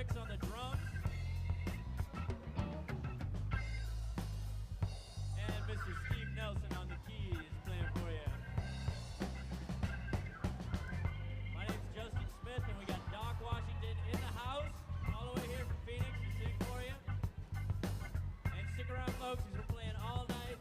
Ricks on the drums. And Mr. Steve Nelson on the keys playing for you. My name's Justin Smith, and we got Doc Washington in the house, all the way here from Phoenix to sing for you. And stick around, folks, because we're playing all night.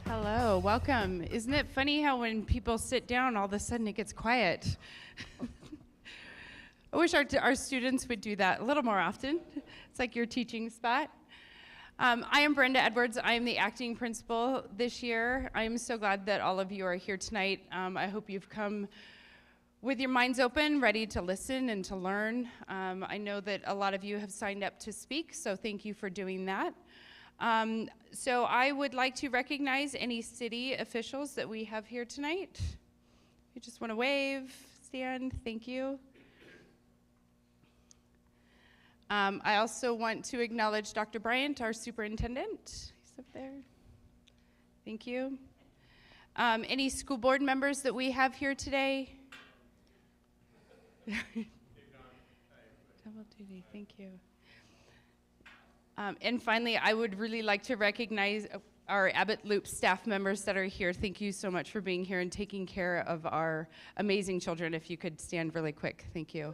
Hello, welcome. Isn't it funny how when people sit down, all of a sudden it gets quiet? I wish our students would do that a little more often. It's like your teaching spot. I am Brenda Edwards. I am the acting principal this year. I am so glad that all of you are here tonight. I hope you've come with your minds open, ready to listen and to learn. I know that a lot of you have signed up to speak, so thank you for doing that. So I would like to recognize any city officials that we have here tonight. You just want to wave, stand, thank you. I also want to acknowledge Dr. Bryant, our superintendent. He's up there. Thank you. Any school board members that we have here today? Double duty, thank you. And finally, I would really like to recognize our Abbott Loop staff members that are here. Thank you so much for being here and taking care of our amazing children. If you could stand really quick, thank you.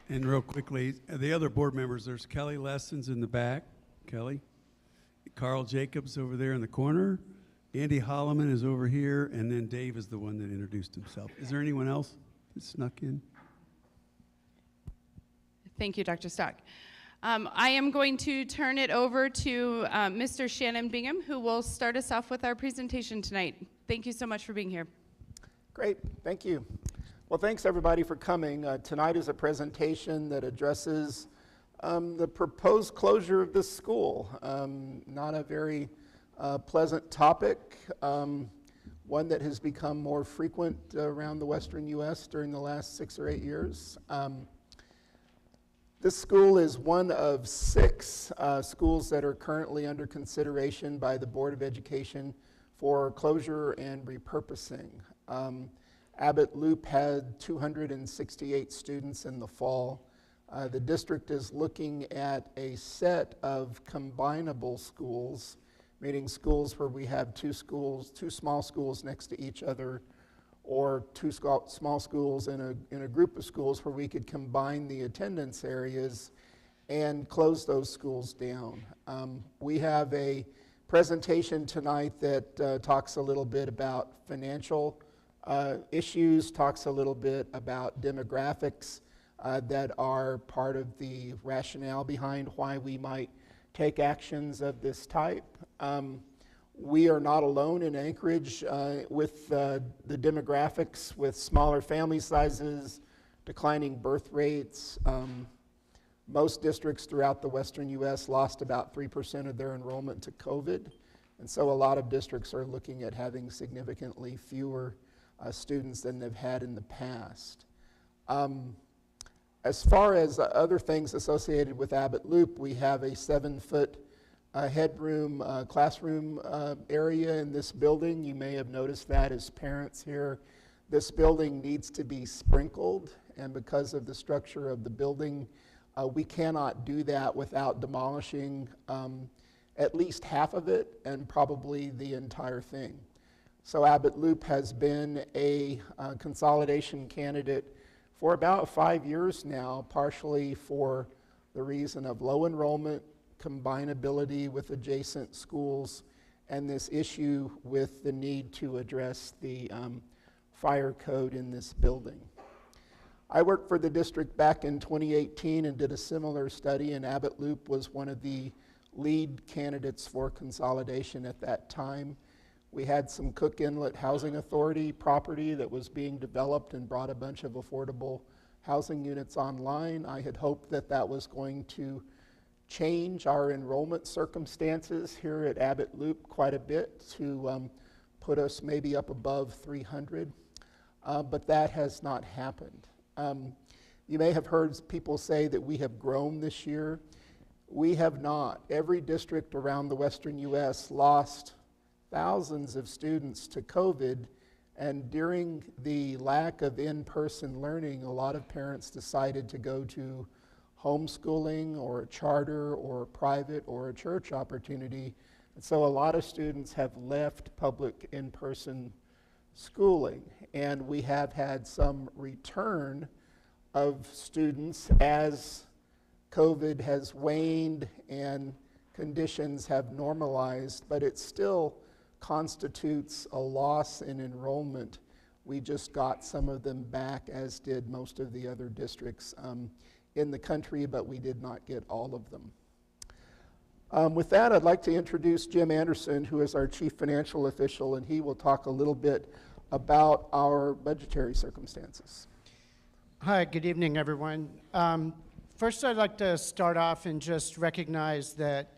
And real quickly, the other board members, there's Kelly Lessons in the back. Kelly. Carl Jacobs over there in the corner. Andy Holloman is over here. And then Dave is the one that introduced himself. Is there anyone else that snuck in? Thank you, Dr. Stock. I am going to turn it over to Mr. Shannon Bingham, who will start us off with our presentation tonight. Thank you so much for being here. Great, thank you. Well, thanks everybody for coming. Tonight is a presentation that addresses the proposed closure of this school. Not a very pleasant topic, one that has become more frequent around the western U.S. during the last 6 or 8 years. This school is one of 6 schools that are currently under consideration by the Board of Education for closure and repurposing. Abbott Loop had 268 students in the fall. The district is looking at a set of combinable schools, meaning schools where we have two small schools next to each other, or two small schools in a group of schools where we could combine the attendance areas and close those schools down. We have a presentation tonight that talks a little bit about financial issues, talks a little bit about demographics that are part of the rationale behind why we might take actions of this type. We are not alone in Anchorage with the demographics, with smaller family sizes, declining birth rates, Most districts throughout the western U.S. lost about 3% of their enrollment to COVID, and so a lot of districts are looking at having significantly fewer students than they've had in the past. As far as other things associated with Abbott Loop, we have a 7-foot headroom classroom area in this building. You may have noticed that as parents here. This building needs to be sprinkled, and because of the structure of the building, we cannot do that without demolishing at least half of it and probably the entire thing. So Abbott Loop has been a consolidation candidate for about 5 years now, partially for the reason of low enrollment, combinability with adjacent schools, and this issue with the need to address the fire code in this building. I worked for the district back in 2018 and did a similar study, and Abbott Loop was one of the lead candidates for consolidation at that time. We had some Cook Inlet Housing Authority property that was being developed and brought a bunch of affordable housing units online. I had hoped that that was going to change our enrollment circumstances here at Abbott Loop quite a bit to put us maybe up above 300, but that has not happened. You may have heard people say that we have grown this year. We have not. Every district around the western U.S. lost thousands of students to COVID, and during the lack of in-person learning, a lot of parents decided to go to homeschooling or a charter or a private or a church opportunity. And so a lot of students have left public in-person schooling, and we have had some return of students as COVID has waned and conditions have normalized, but it still constitutes a loss in enrollment. We just got some of them back, as did most of the other districts in the country, but we did not get all of them. With that, I'd like to introduce Jim Anderson, who is our Chief Financial Official, and he will talk a little bit about our budgetary circumstances. Hi, good evening, everyone. First, I'd like to start off and just recognize that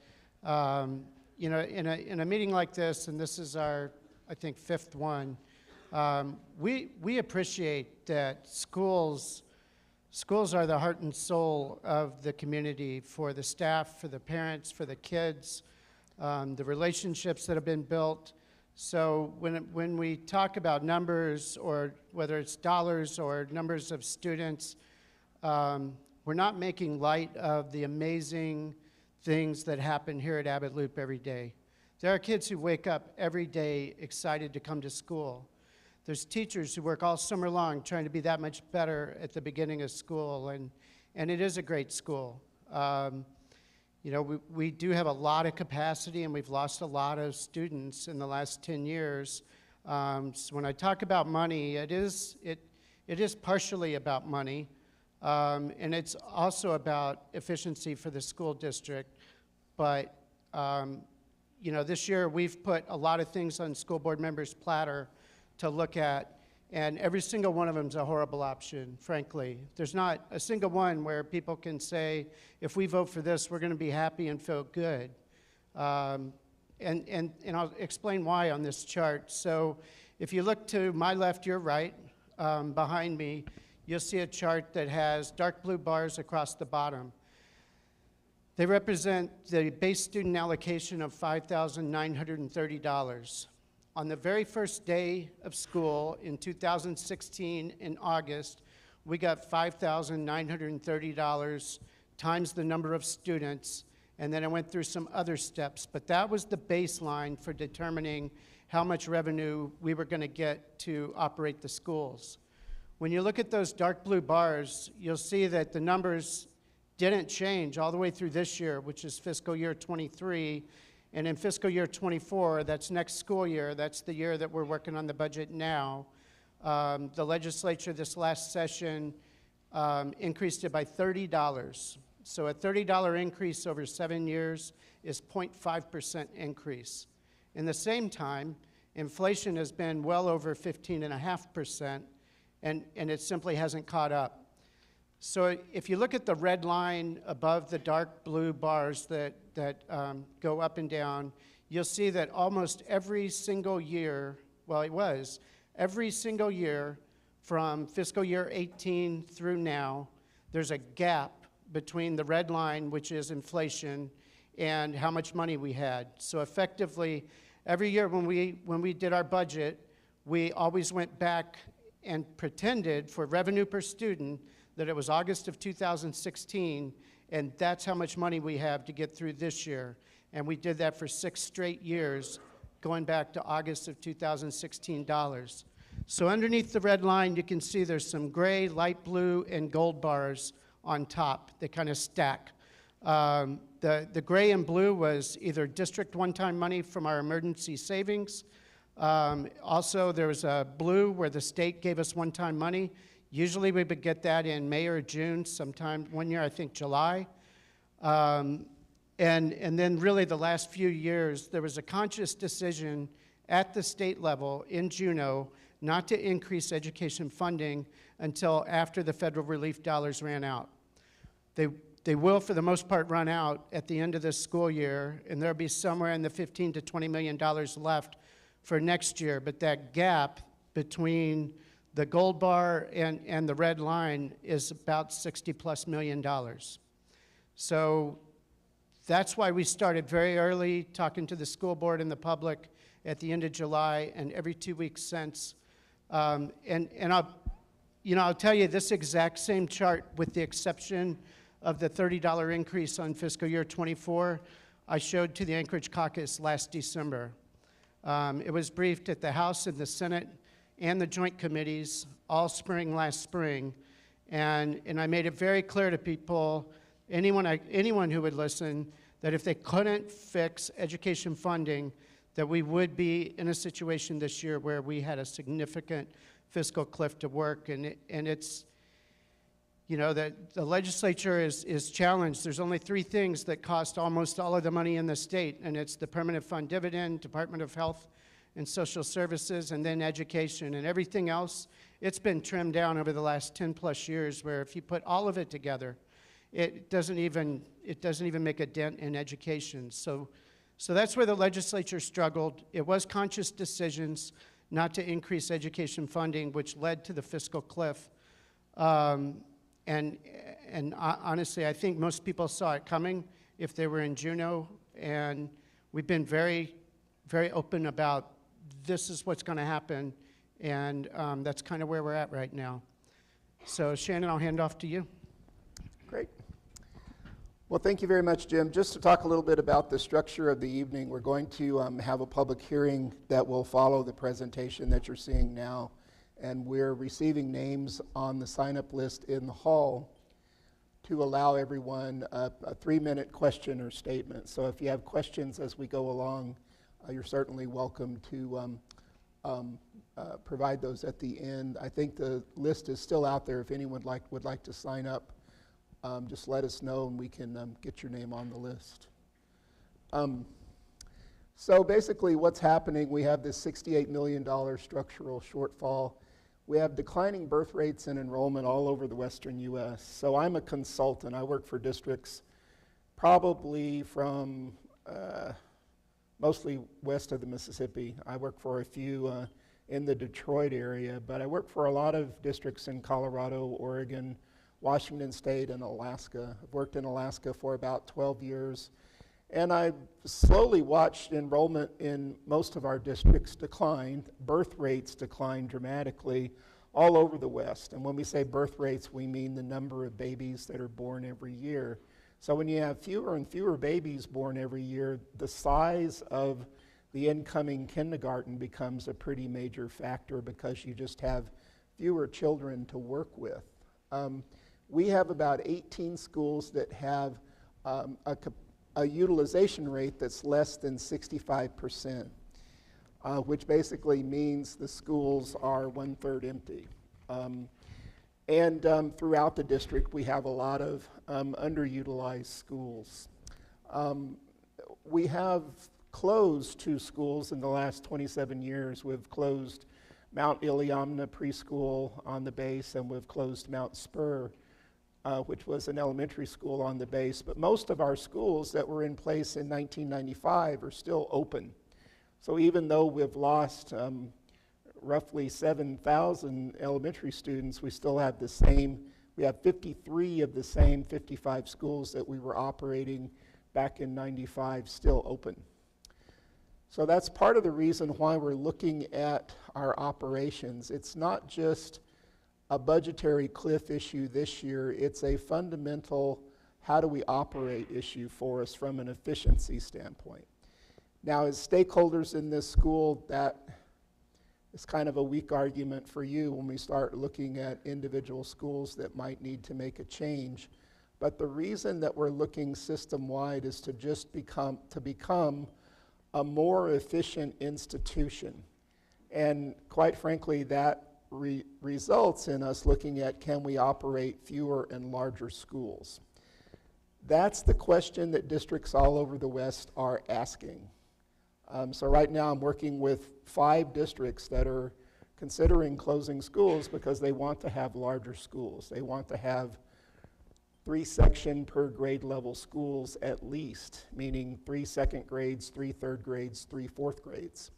you know, in a meeting like this, and this is our, I think, 5th one, we appreciate that schools are the heart and soul of the community, for the staff, for the parents, for the kids, the relationships that have been built. So when we talk about numbers, or whether it's dollars or numbers of students, we're not making light of the amazing things that happen here at Abbott Loop every day. There are kids who wake up every day excited to come to school. There's teachers who work all summer long trying to be that much better at the beginning of school, and it is a great school. You know, we do have a lot of capacity, and we've lost a lot of students in the last 10 years. So when I talk about money, it is partially about money, and it's also about efficiency for the school district. But you know, this year we've put a lot of things on school board members' platter to look at, and every single one of them is a horrible option, frankly. There's not a single one where people can say, if we vote for this, we're going to be happy and feel good. And I'll explain why on this chart. So if you look to my left, your right, behind me, you'll see a chart that has dark blue bars across the bottom. They represent the base student allocation of $5,930. On the very first day of school in 2016 in August, we got $5,930 times the number of students, and then I went through some other steps, but that was the baseline for determining how much revenue we were going to get to operate the schools. When you look at those dark blue bars, you'll see that the numbers didn't change all the way through this year, which is fiscal year 23, and in fiscal year 24, that's next school year, that's the year that we're working on the budget now. The legislature this last session increased it by $30. So a $30 increase over 7 years is 0.5% increase. In the same time, inflation has been well over 15.5%, and it simply hasn't caught up. So if you look at the red line above the dark blue bars that go up and down, you'll see that almost every single year, every single year from fiscal year 18 through now, there's a gap between the red line, which is inflation, and how much money we had. So effectively, every year when we did our budget, we always went back and pretended for revenue per student that it was August of 2016, and that's how much money we have to get through this year. And we did that for 6 straight years, going back to August of 2016 dollars. So underneath the red line, you can see there's some gray, light blue, and gold bars on top. They kind of stack. The gray and blue was either district one-time money from our emergency savings. Also, there was a blue where the state gave us one-time money. Usually we would get that in May or June, sometime one year, I think July. And then really the last few years, there was a conscious decision at the state level in Juneau not to increase education funding until after the federal relief dollars ran out. They will, for the most part, run out at the end of this school year, and there'll be somewhere in the $15 to $20 million left for next year. But that gap between the gold bar and the red line is about $60+ million. So that's why we started very early talking to the school board and the public at the end of July and every 2 weeks since. I'll tell you this exact same chart, with the exception of the $30 increase on fiscal year 24, I showed to the Anchorage caucus last December. It was briefed at the House and the Senate and the joint committees all spring last spring, and I made it very clear to people, anyone who would listen, that if they couldn't fix education funding, that we would be in a situation this year where we had a significant fiscal cliff to work, and it's, that the legislature is challenged. There's only 3 things that cost almost all of the money in the state, and it's the permanent fund dividend, Department of Health and Social Services, and then education. And everything else, it's been trimmed down over the last 10+ years, where if you put all of it together, it doesn't even make a dent in education. So that's where the legislature struggled. It was conscious decisions not to increase education funding, which led to the fiscal cliff. And honestly, I think most people saw it coming if they were in Juneau, and we've been very, very open about this is what's going to happen, and that's kind of where we're at right now. So Shannon, I'll hand off to you. Great. Well, thank you very much, Jim. Just to talk a little bit about the structure of the evening, we're going to have a public hearing that will follow the presentation that you're seeing now. And we're receiving names on the sign-up list in the hall to allow everyone a 3-minute question or statement. So if you have questions as we go along, you're certainly welcome to provide those at the end. I think the list is still out there. If anyone would like to sign up, just let us know and we can get your name on the list. So basically what's happening, we have this $68 million structural shortfall. We have declining birth rates and enrollment all over the western U.S. So I'm a consultant. I work for districts probably from mostly west of the Mississippi. I work for a few in the Detroit area, but I work for a lot of districts in Colorado, Oregon, Washington State, and Alaska. I've worked in Alaska for about 12 years. And I've slowly watched enrollment in most of our districts decline. Birth rates decline dramatically all over the West. And when we say birth rates, we mean the number of babies that are born every year. So when you have fewer and fewer babies born every year, the size of the incoming kindergarten becomes a pretty major factor because you just have fewer children to work with. We have about 18 schools that have a utilization rate that's less than 65%, which basically means the schools are 1/3 empty. Throughout the district, we have a lot of underutilized schools. We have closed 2 schools in the last 27 years. We've closed Mount Iliamna Preschool on the base, and we've closed Mount Spur which was an elementary school on the base, but most of our schools that were in place in 1995 are still open. So even though we've lost roughly 7,000 elementary students, we still have the same, we have 53 of the same 55 schools that we were operating back in 95 still open. So that's part of the reason why we're looking at our operations. It's not just a budgetary cliff issue this year, it's a fundamental how do we operate issue for us from an efficiency standpoint. Now, as stakeholders in this school, that is kind of a weak argument for you when we start looking at individual schools that might need to make a change. But the reason that we're looking system-wide is to just become a more efficient institution. And quite frankly, that results in us looking at, can we operate fewer and larger schools? That's the question that districts all over the West are asking. So right now I'm working with 5 districts that are considering closing schools because they want to have larger schools. They want to have 3 section per grade level schools at least, meaning 3 second grades, 3 third grades, 3 fourth grades.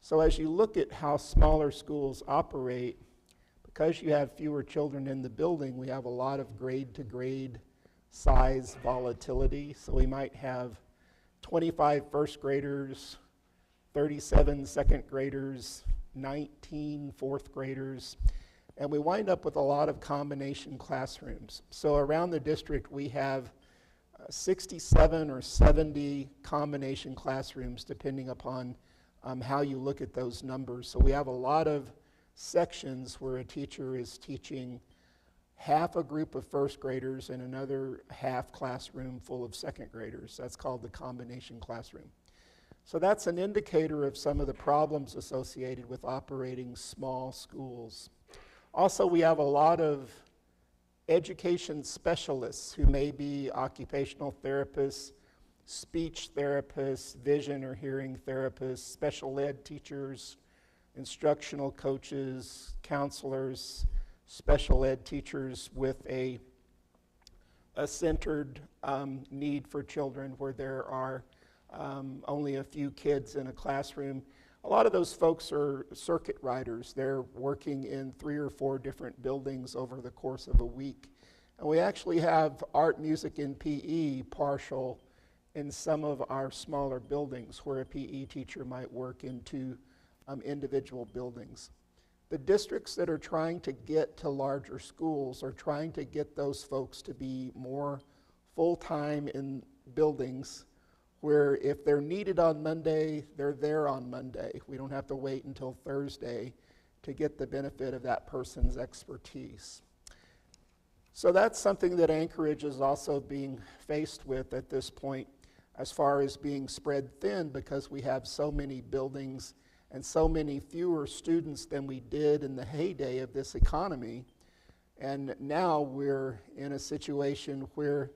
So as you look at how smaller schools operate, because you have fewer children in the building, we have a lot of grade to grade size volatility. So we might have 25 first graders, 37 second graders, 19 fourth graders, and we wind up with a lot of combination classrooms. So around the district we have 67 or 70 combination classrooms depending upon how you look at those numbers. So we have a lot of sections where a teacher is teaching half a group of first graders and another half classroom full of second graders. That's called the combination classroom. So that's an indicator of some of the problems associated with operating small schools. Also, we have a lot of education specialists who may be occupational therapists, speech therapists, vision or hearing therapists, special ed teachers, instructional coaches, counselors, special ed teachers with a centered need for children where there are only a few kids in a classroom. A lot of those folks are circuit riders. They're working in 3 or 4 different buildings over the course of a week. And we actually have art, music, and PE partial in some of our smaller buildings where a PE teacher might work into individual buildings. The districts that are trying to get to larger schools are trying to get those folks to be more full-time in buildings where if they're needed on Monday, they're there on Monday. We don't have to wait until Thursday to get the benefit of that person's expertise. So that's something that Anchorage is also being faced with at this point as far as being spread thin because we have so many buildings and so many fewer students than we did in the heyday of this economy. And now we're in a situation where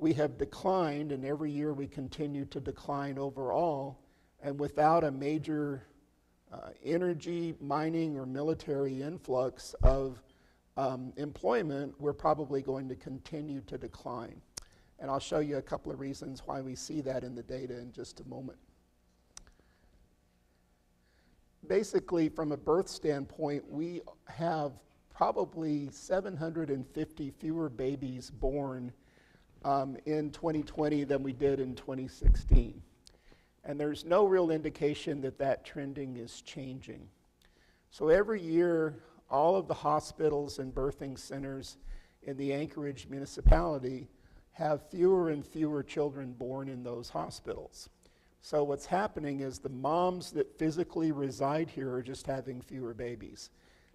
we have declined, and every year we continue to decline overall, and without a major energy, mining, or military influx of employment, we're probably going to continue to decline. And I'll show you a couple of reasons why we see that in the data in just a moment. Basically, from a birth standpoint, we have probably 750 fewer babies born in 2020 than we did in 2016. And there's no real indication that that trending is changing. So every year, all of the hospitals and birthing centers in the Anchorage municipality have fewer and fewer children born in those hospitals. So what's happening is the moms that physically reside here are just having fewer babies.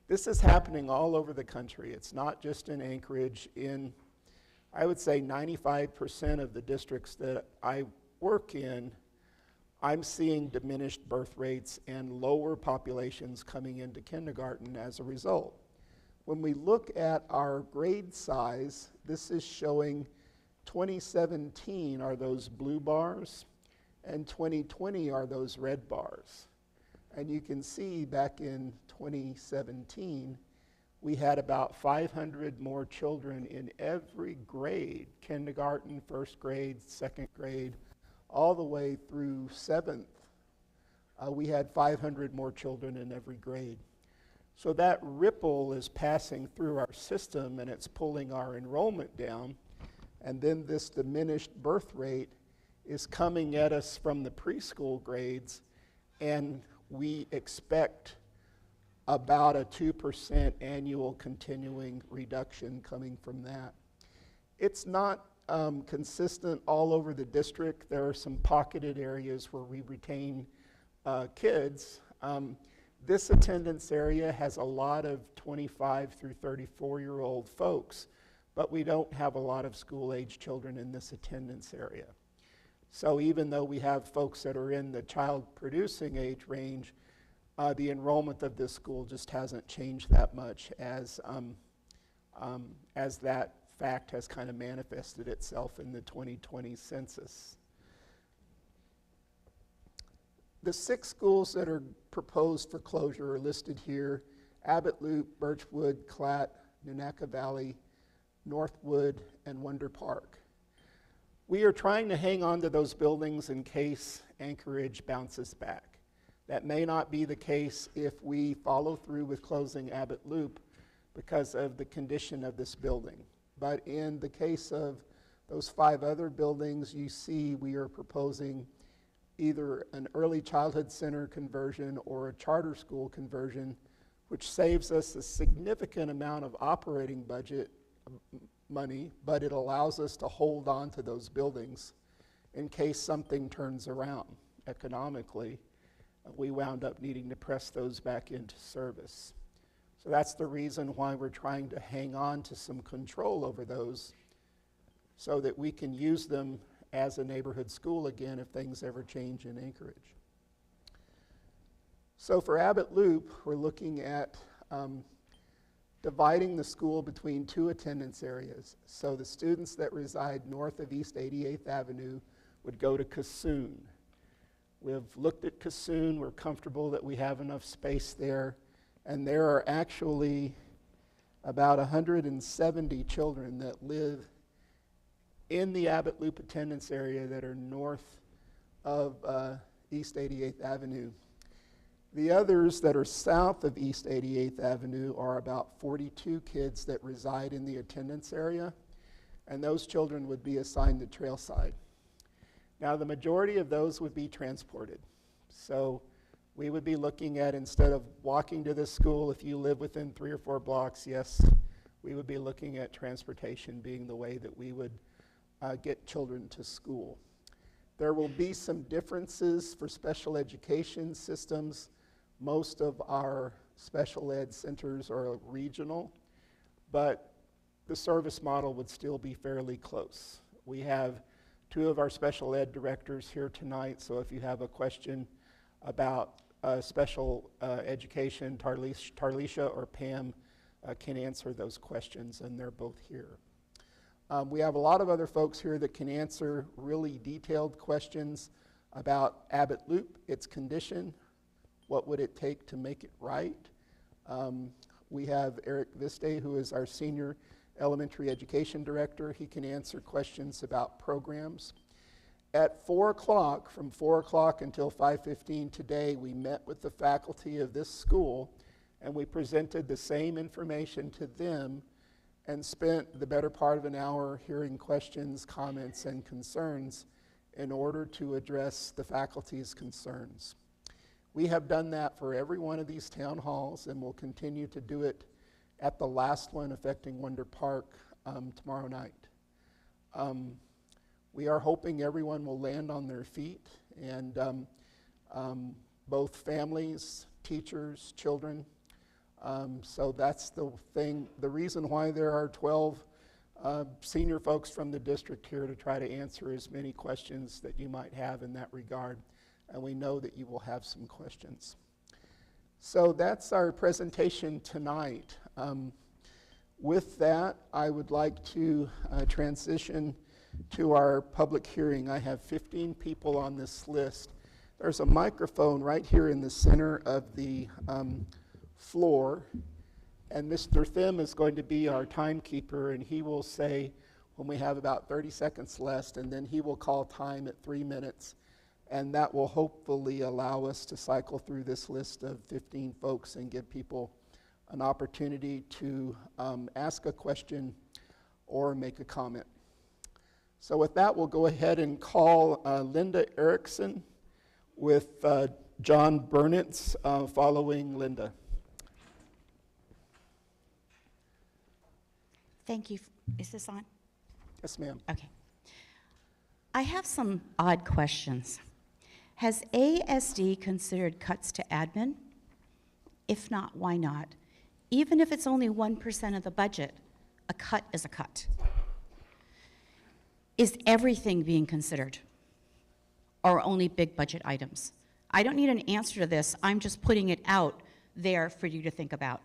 This is happening all over the country. It's not just in Anchorage. In, I would say, 95% of the districts that I work in, I'm seeing diminished birth rates and lower populations coming into kindergarten as a result. When we look at our grade size, this is showing 2017 are those blue bars, and 2020 are those red bars. And you can see back in 2017, we had about 500 more children in every grade, kindergarten, first grade, second grade, all the way through seventh. We had 500 more children in every grade. So that ripple is passing through our system and it's pulling our enrollment down. And then this diminished birth rate is coming at us from the preschool grades, and we expect about a 2% annual continuing reduction coming from that. It's not consistent all over the district. There are some pocketed areas where we retain kids. This attendance area has a lot of 25 through 34-year-old folks, but we don't have a lot of school-age children in this attendance area. So even though we have folks that are in the child-producing age range, the enrollment of this school just hasn't changed that much as that fact has kind of manifested itself in the 2020 census. The 6 schools that are proposed for closure are listed here: Abbott Loop, Birchwood, Clatt, Nunaka Valley, Northwood, and Wonder Park. We are trying to hang on to those buildings in case Anchorage bounces back. That may not be the case if we follow through with closing Abbott Loop because of the condition of this building. But in the case of those 5 other buildings, you see we are proposing either an early childhood center conversion or a charter school conversion, which saves us a significant amount of operating budget money, but it allows us to hold on to those buildings in case something turns around economically. We wound up needing to press those back into service. So that's the reason why we're trying to hang on to some control over those so that we can use them as a neighborhood school again if things ever change in Anchorage. So for Abbott Loop, we're looking at dividing the school between 2 attendance areas. So the students that reside north of East 88th Avenue would go to Cassoon. We've looked at Cassoon, we're comfortable that we have enough space there, and there are actually about 170 children that live in the Abbott Loop attendance area that are north of East 88th Avenue. The others that are south of East 88th Avenue are about 42 kids that reside in the attendance area, and those children would be assigned to Trailside. Now, the majority of those would be transported. So we would be looking at, instead of walking to this school, if you live within 3 or 4 blocks, yes, we would be looking at transportation being the way that we would get children to school. There will be some differences for special education systems. Most of our special ed centers are regional, but the service model would still be fairly close. We have 2 of our special ed directors here tonight, so if you have a question about special education, Tarlisha or Pam can answer those questions, and they're both here. We have a lot of other folks here that can answer really detailed questions about Abbott Loop, its condition, what would it take to make it right. We have Eric Viste, who is our senior elementary education director. He can answer questions about programs. At 4 o'clock, from 4 o'clock until 5:15 today, we met with the faculty of this school, and we presented the same information to them and spent the better part of an hour hearing questions, comments, and concerns in order to address the faculty's concerns. We have done that for every one of these town halls, and we'll continue to do it at the last one affecting Wonder Park tomorrow night. We are hoping everyone will land on their feet, and both families, teachers, children. So that's the thing, the reason why there are 12 senior folks from the district here to try to answer as many questions that you might have in that regard. And we know that you will have some questions. So that's our presentation tonight. With that, I would like to transition to our public hearing. I have 15 people on this list. There's a microphone right here in the center of the floor, And Mr. Thim is going to be our timekeeper, and he will say when we have about 30 seconds left, and then he will call time at 3 minutes. And that will hopefully allow us to cycle through this list of 15 folks and give people an opportunity to ask a question or make a comment. So with that, we'll go ahead and call Linda Erickson with John Burnitz following Linda. Thank you. Is this on? Yes, ma'am. Okay. I have some odd questions. Has ASD considered cuts to admin? If not, why not? Even if it's only 1% of the budget, a cut is a cut. Is everything being considered, or only big budget items? I don't need an answer to this. I'm just putting it out there for you to think about.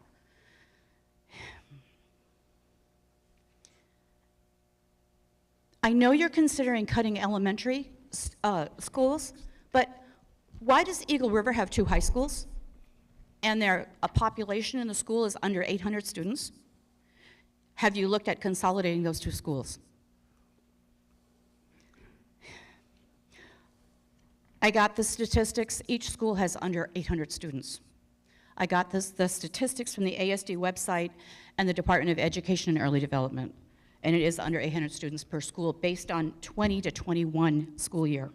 I know you're considering cutting elementary schools, but why does Eagle River have 2 high schools and a population in the school is under 800 students? Have you looked at consolidating those 2 schools? I got the statistics. Each school has under 800 students. I got the statistics from the ASD website and the Department of Education and Early Development, and it is under 800 students per school based on 20 to 21 school year.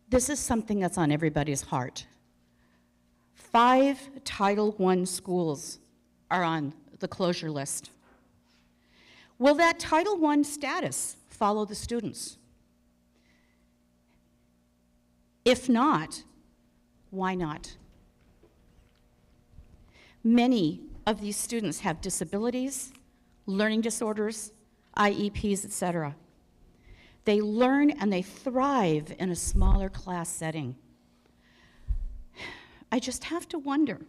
This is something that's on everybody's heart. 5 Title I schools are on the closure list. Will that Title I status follow the students? If not, why not? Many of these students have disabilities, learning disorders, IEPs, etc. They learn and they thrive in a smaller class setting. I just have to wonder,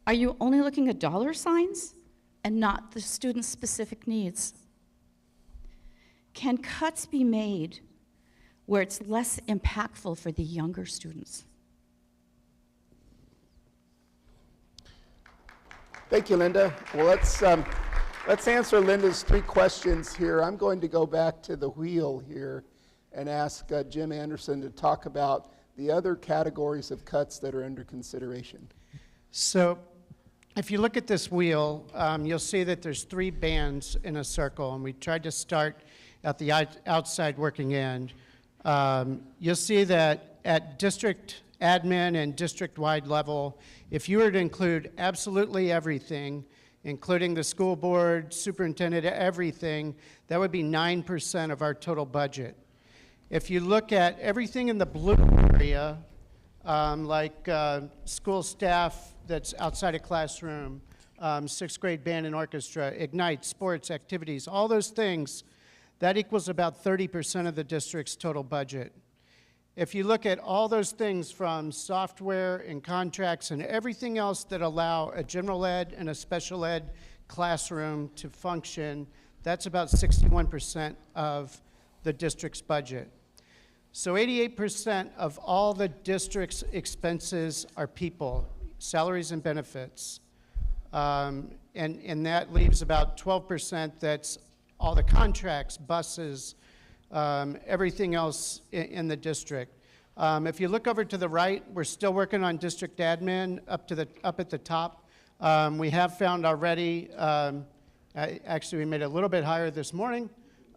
are you only looking at dollar signs and not the student's specific needs? Can cuts be made where it's less impactful for the younger students? Thank you, Linda. Well, let's answer Linda's 3 questions here. I'm going to go back to the wheel here and ask Jim Anderson to talk about the other categories of cuts that are under consideration. So if you look at this wheel, you'll see that there's 3 bands in a circle, and we tried to start at the outside working end. You'll see that at district admin and district-wide level, if you were to include absolutely everything, including the school board, superintendent, everything, that would be 9% of our total budget. If you look at everything in the blue area, like school staff that's outside a classroom, 6th grade band and orchestra, Ignite, sports, activities, all those things, that equals about 30% of the district's total budget. If you look at all those things from software and contracts and everything else that allow a general ed and a special ed classroom to function, that's about 61% of the district's budget. So 88% of all the district's expenses are people, salaries and benefits. And that leaves about 12% that's all the contracts, buses, everything else in the district. If you look over to the right, we're still working on district admin up at the top. We have found already, actually we made it a little bit higher this morning,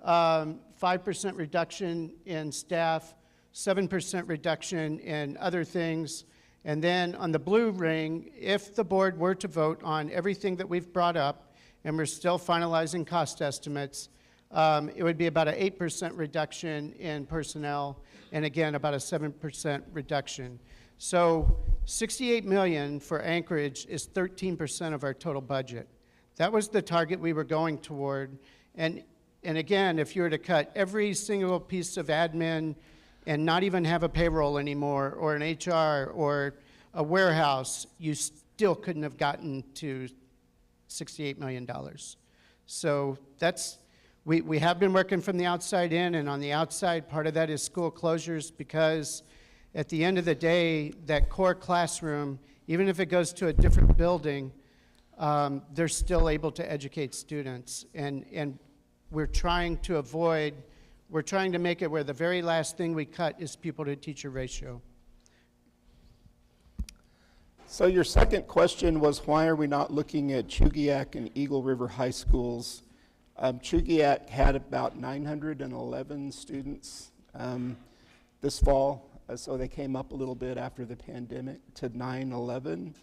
5% reduction in staff, 7% reduction in other things. And then on the blue ring, if the board were to vote on everything that we've brought up, and we're still finalizing cost estimates, it would be about an 8% reduction in personnel, and again, about a 7% reduction. So $68 million for Anchorage is 13% of our total budget. That was the target we were going toward. And again, if you were to cut every single piece of admin and not even have a payroll anymore, or an HR, or a warehouse, you still couldn't have gotten to $68 million. So that's, we have been working from the outside in, and on the outside, part of that is school closures, because at the end of the day, that core classroom even if it goes to a different building, they're still able to educate students. And we're trying to make it where the very last thing we cut is pupil to teacher ratio. So your second question was, why are we not looking at Chugiak and Eagle River High Schools? Chugiak had about 911 students this fall, so they came up a little bit after the pandemic to 911.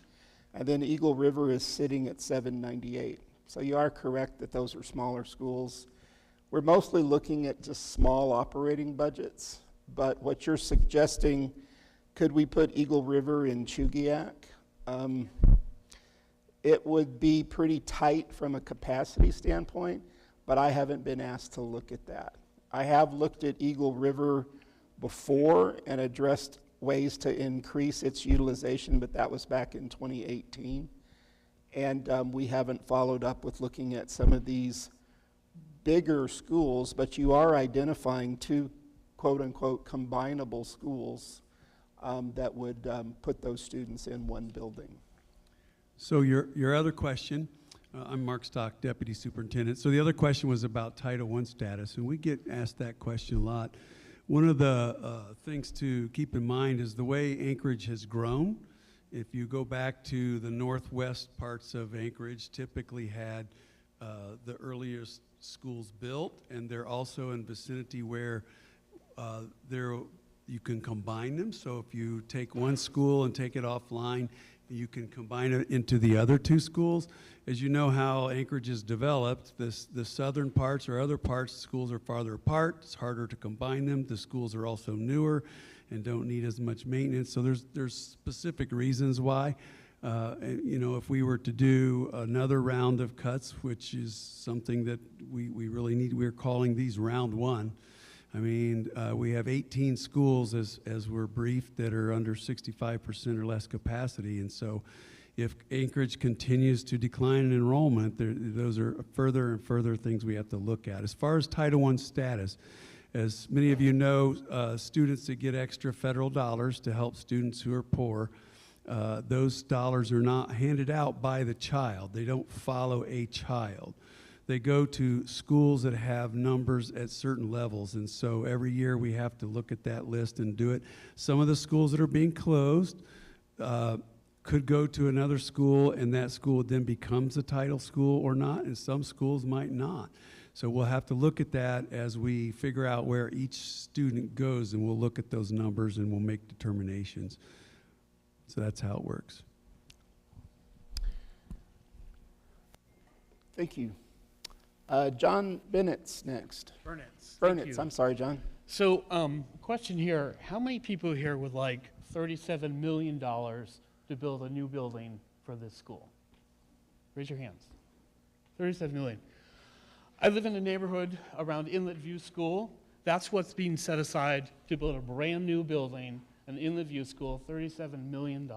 And then Eagle River is sitting at 798. So you are correct that those are smaller schools. We're mostly looking at just small operating budgets, but what you're suggesting, could we put Eagle River in Chugiak? It would be pretty tight from a capacity standpoint, but I haven't been asked to look at that. I have looked at Eagle River before and addressed ways to increase its utilization, but that was back in 2018. And we haven't followed up with looking at some of these bigger schools, but you are identifying two quote-unquote combinable schools that would put those students in one building. So your other question, I'm Mark Stock, Deputy Superintendent. So the other question was about Title I status, and we get asked that question a lot. One of the things to keep in mind is the way Anchorage has grown. If you go back to the northwest parts of Anchorage, typically had the earliest schools built, and they're also in vicinity where you can combine them. So if you take one school and take it offline, you can combine it into the other two schools. As you know how Anchorage is developed, the southern parts or other parts, schools are farther apart. It's harder to combine them. The schools are also newer and don't need as much maintenance. So there's specific reasons why. If we were to do another round of cuts, which is something that we really need, we're calling these round one. I mean, we have 18 schools, as we're briefed, that are under 65% or less capacity. And so if Anchorage continues to decline in enrollment, those are further and further things we have to look at. As far as Title I status, as many of you know, students that get extra federal dollars to help students who are poor, those dollars are not handed out by the child. They don't follow a child. They go to schools that have numbers at certain levels, and so every year we have to look at that list and do it. Some of the schools that are being closed could go to another school, and that school then becomes a title school or not, and some schools might not. So we'll have to look at that as we figure out where each student goes, and we'll look at those numbers and we'll make determinations. So that's how it works. Thank you. John Bennett's next. Burnetz, I'm sorry, John. So, question here, how many people here would like $37 million to build a new building for this school? Raise your hands. 37 million. I live in a neighborhood around Inlet View School. That's what's being set aside to build a brand new building, an Inlet View School, $37 million.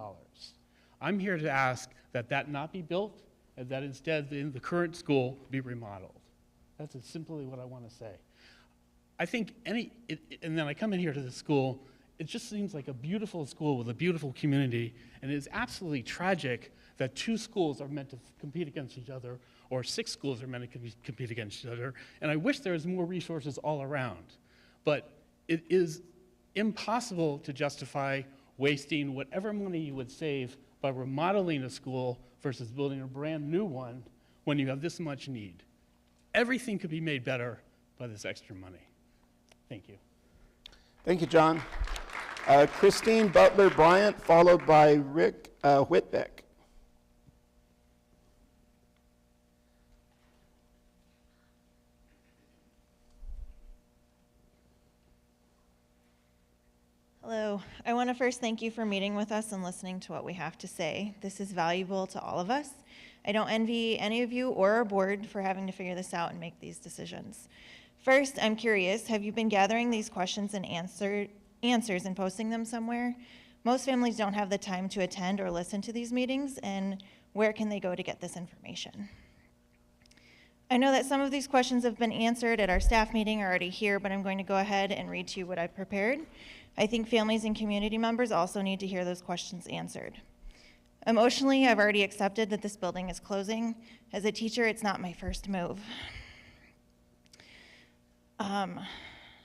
I'm here to ask that that not be built, and that instead the current school be remodeled. That's simply what I want to say. I think and then I come in here to the school, it just seems like a beautiful school with a beautiful community, and it is absolutely tragic that two schools are meant to compete against each other, or 6 schools are meant to compete against each other, and I wish there was more resources all around. But it is impossible to justify wasting whatever money you would save by remodeling a school versus building a brand new one when you have this much need. Everything could be made better by this extra money. Thank you. Thank you, John. Christine Butler Bryant, followed by Rick Whitbeck. Hello. I want to first thank you for meeting with us and listening to what we have to say. This is valuable to all of us. I don't envy any of you or our board for having to figure this out and make these decisions. First, I'm curious, have you been gathering these questions and answers and posting them somewhere? Most families don't have the time to attend or listen to these meetings, and where can they go to get this information? I know that some of these questions have been answered at our staff meeting or already here, but I'm going to go ahead and read to you what I've prepared. I think families and community members also need to hear those questions answered. Emotionally, I've already accepted that this building is closing. As a teacher, it's not my first move.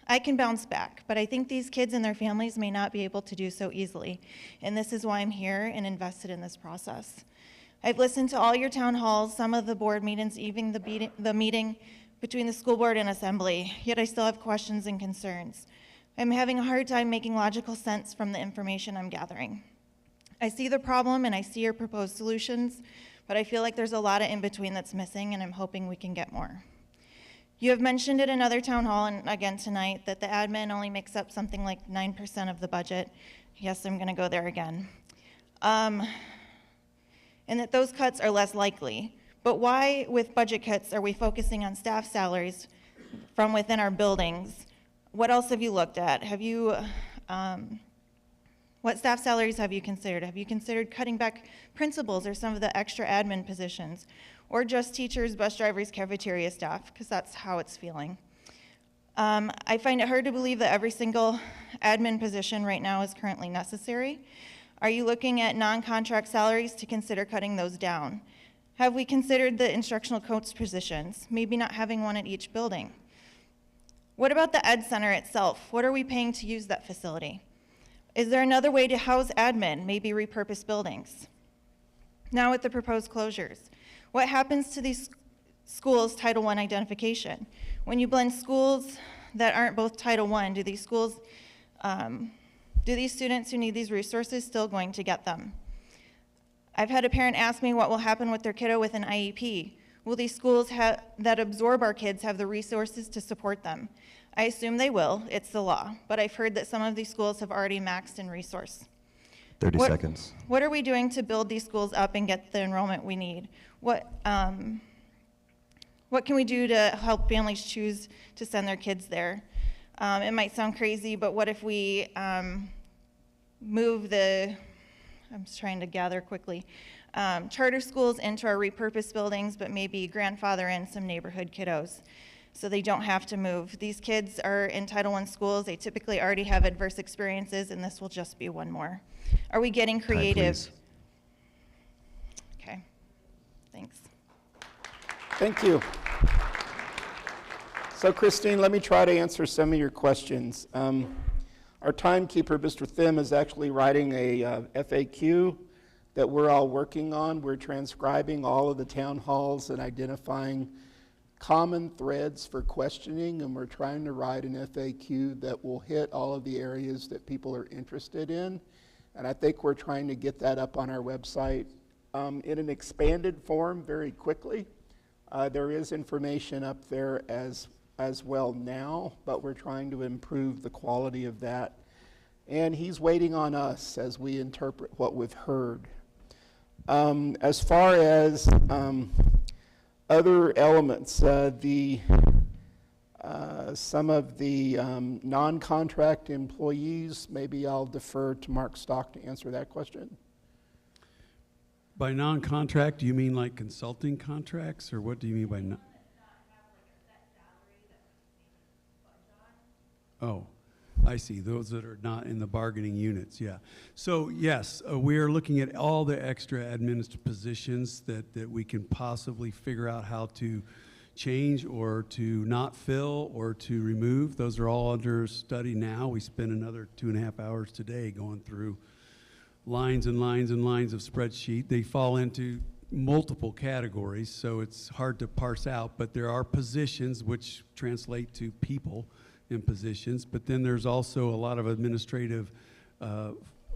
I can bounce back, but I think these kids and their families may not be able to do so easily, and this is why I'm here and invested in this process. I've listened to all your town halls, some of the board meetings, even the meeting between the school board and assembly, yet I still have questions and concerns. I'm having a hard time making logical sense from the information I'm gathering. I see the problem and I see your proposed solutions, but I feel like there's a lot of in between that's missing, and I'm hoping we can get more. You have mentioned at another town hall, and again tonight, that the admin only makes up something like 9% of the budget. Yes, I'm gonna go there again. And that those cuts are less likely. But why, with budget cuts, are we focusing on staff salaries from within our buildings? What else have you looked at? What staff salaries have you considered? Have you considered cutting back principals or some of the extra admin positions? Or just teachers, bus drivers, cafeteria staff, because that's how it's feeling. I find it hard to believe that every single admin position right now is currently necessary. Are you looking at non-contract salaries to consider cutting those down? Have we considered the instructional coach positions, maybe not having one at each building? What about the Ed Center itself? What are we paying to use that facility? Is there another way to house admin, maybe repurpose buildings? Now with the proposed closures, what happens to these schools' Title I identification? When you blend schools that aren't both Title I, do these students who need these resources still going to get them? I've had a parent ask me what will happen with their kiddo with an IEP. Will these schools that absorb our kids have the resources to support them? I assume they will, it's the law, but I've heard that some of these schools have already maxed in resource. 30 seconds. What are we doing to build these schools up and get the enrollment we need? What can we do to help families choose to send their kids there? It might sound crazy, but what if we move I'm just trying to gather quickly, charter schools into our repurposed buildings, but maybe grandfather in some neighborhood kiddos so they don't have to move. These kids are in Title I schools. They typically already have adverse experiences, and this will just be one more. Are we getting creative? Time, okay, thanks. Thank you. So Christine, let me try to answer some of your questions. Our timekeeper, Mr. Thim, is actually writing a FAQ that we're all working on. We're transcribing all of the town halls and identifying common threads for questioning, and we're trying to write an FAQ that will hit all of the areas that people are interested in. And I think we're trying to get that up on our website in an expanded form very quickly. There is information up there as well now, but we're trying to improve the quality of that. And he's waiting on us as we interpret what we've heard. As far as other elements, some of the non-contract employees, maybe I'll defer to Mark Stock to answer that question. By non-contract, do you mean like consulting contracts, or what do you mean by non? Oh, I see. Those that are not in the bargaining units, yeah. So yes, we are looking at all the extra administrative positions that we can possibly figure out how to change or to not fill or to remove. Those are all under study now. We spent another 2.5 hours today going through lines and lines and lines of spreadsheet. They fall into multiple categories, so it's hard to parse out, but there are positions which translate to people in positions, but then there's also a lot of administrative,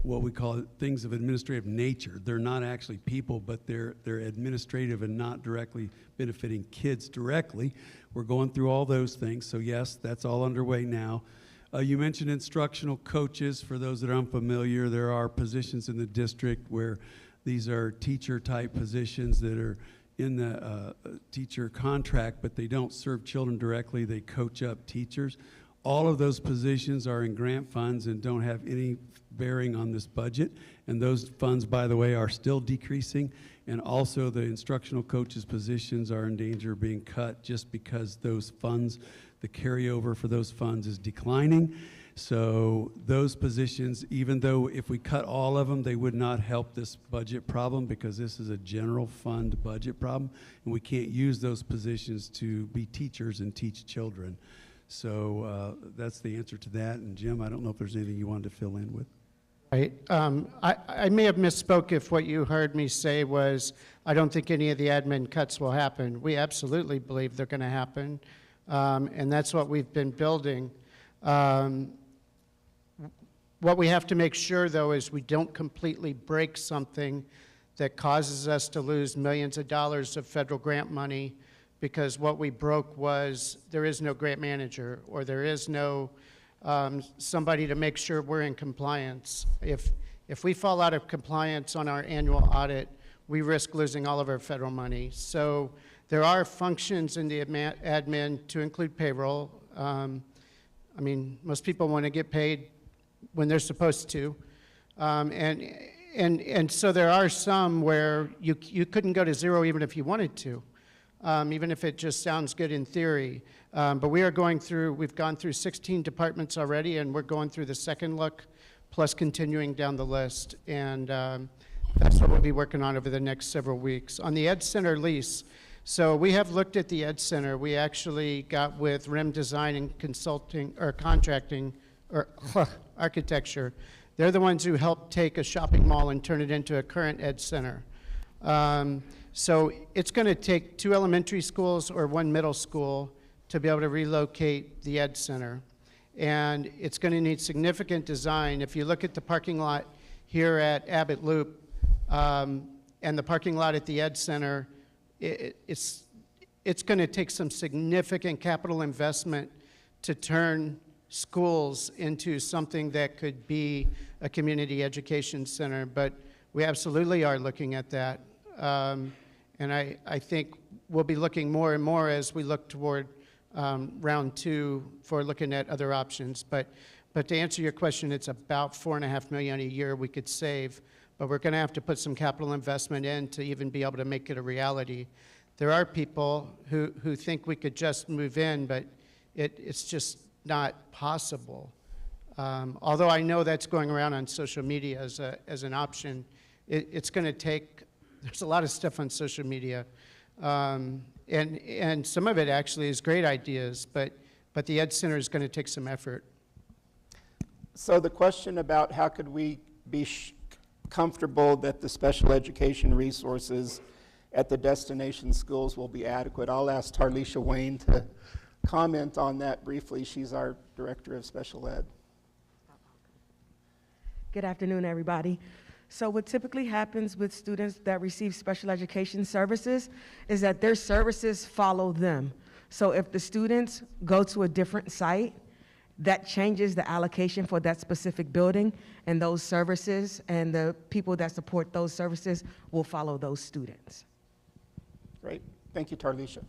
what we call things of administrative nature. They're not actually people, but they're administrative and not directly benefiting kids directly. We're going through all those things, so yes, that's all underway now. You mentioned instructional coaches. For those that are unfamiliar, there are positions in the district where these are teacher-type positions that are in the teacher contract, but they don't serve children directly. They coach up teachers. All of those positions are in grant funds and don't have any bearing on this budget. And those funds, by the way, are still decreasing. And also the instructional coaches positions are in danger of being cut just because those funds, the carryover for those funds is declining. So those positions, even though if we cut all of them, they would not help this budget problem because this is a general fund budget problem, and we can't use those positions to be teachers and teach children. So that's the answer to that. And Jim, I don't know if there's anything you wanted to fill in with. Right. I may have misspoke if what you heard me say was, I don't think any of the admin cuts will happen. We absolutely believe they're going to happen, and that's what we've been building. What we have to make sure, though, is we don't completely break something that causes us to lose millions of dollars of federal grant money, because what we broke was there is no grant manager, or there is no somebody to make sure we're in compliance. If we fall out of compliance on our annual audit, we risk losing all of our federal money. So there are functions in the admin to include payroll. I mean, most people want to get paid when they're supposed to. And so there are some where you couldn't go to zero even if you wanted to, even if it just sounds good in theory. But we've gone through 16 departments already, and we're going through the second look, plus continuing down the list. And that's what we'll be working on over the next several weeks. On the Ed Center lease, so we have looked at the Ed Center. We actually got with RIM Design and Consulting, or Contracting, or Architecture. They're the ones who helped take a shopping mall and turn it into a current Ed Center. So it's going to take 2 elementary schools or 1 middle school to be able to relocate the Ed Center. And it's going to need significant design. If you look at the parking lot here at Abbott Loop and the parking lot at the Ed Center, it's going to take some significant capital investment to turn schools into something that could be a community education center. But we absolutely are looking at that. And I think we'll be looking more and more as we look toward round 2 for looking at other options. But to answer your question, it's about $4.5 million a year we could save, but we're going to have to put some capital investment in to even be able to make it a reality. There are people who think we could just move in, but it's just not possible. Although I know that's going around on social media as an option, it's going to take. There's a lot of stuff on social media, and some of it actually is great ideas, but the Ed Center is going to take some effort. So the question about how could we be comfortable that the special education resources at the destination schools will be adequate, I'll ask Tarlisha Wayne to comment on that briefly. She's our Director of Special Ed. Good afternoon, everybody. So what typically happens with students that receive special education services is that their services follow them. So if the students go to a different site, that changes the allocation for that specific building, and those services and the people that support those services will follow those students. Great. Thank you, Tarlisha.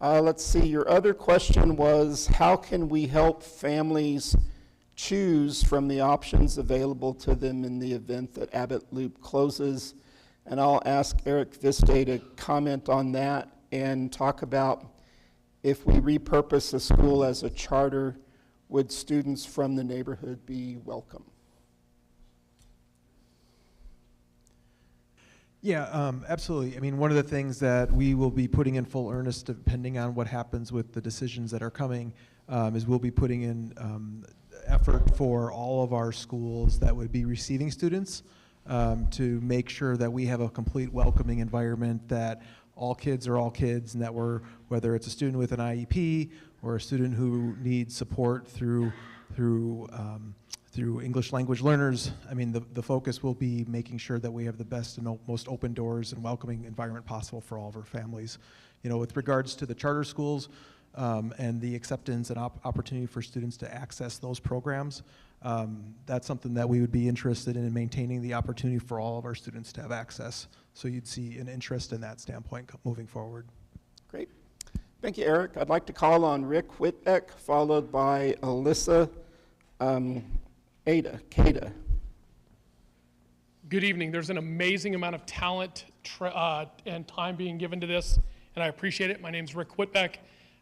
Let's see, your other question was, how can we help families choose from the options available to them in the event that Abbott Loop closes? And I'll ask Eric Viste to comment on that and talk about if we repurpose a school as a charter, would students from the neighborhood be welcome? Yeah, absolutely. I mean, one of the things that we will be putting in full earnest, depending on what happens with the decisions that are coming, is we'll be putting in effort for all of our schools that would be receiving students to make sure that we have a complete welcoming environment, that all kids are all kids, and that whether it's a student with an IEP or a student who needs support through English language learners, I mean, the focus will be making sure that we have the best and most open doors and welcoming environment possible for all of our families. You know, with regards to the charter schools and the acceptance and opportunity for students to access those programs, that's something that we would be interested in maintaining the opportunity for all of our students to have access. So you'd see an interest in that standpoint moving forward. Great. Thank you, Eric. I'd like to call on Rick Whitbeck, followed by Alyssa Cada. Good evening. There's an amazing amount of talent and time being given to this, and I appreciate it. My name's Rick Whitbeck.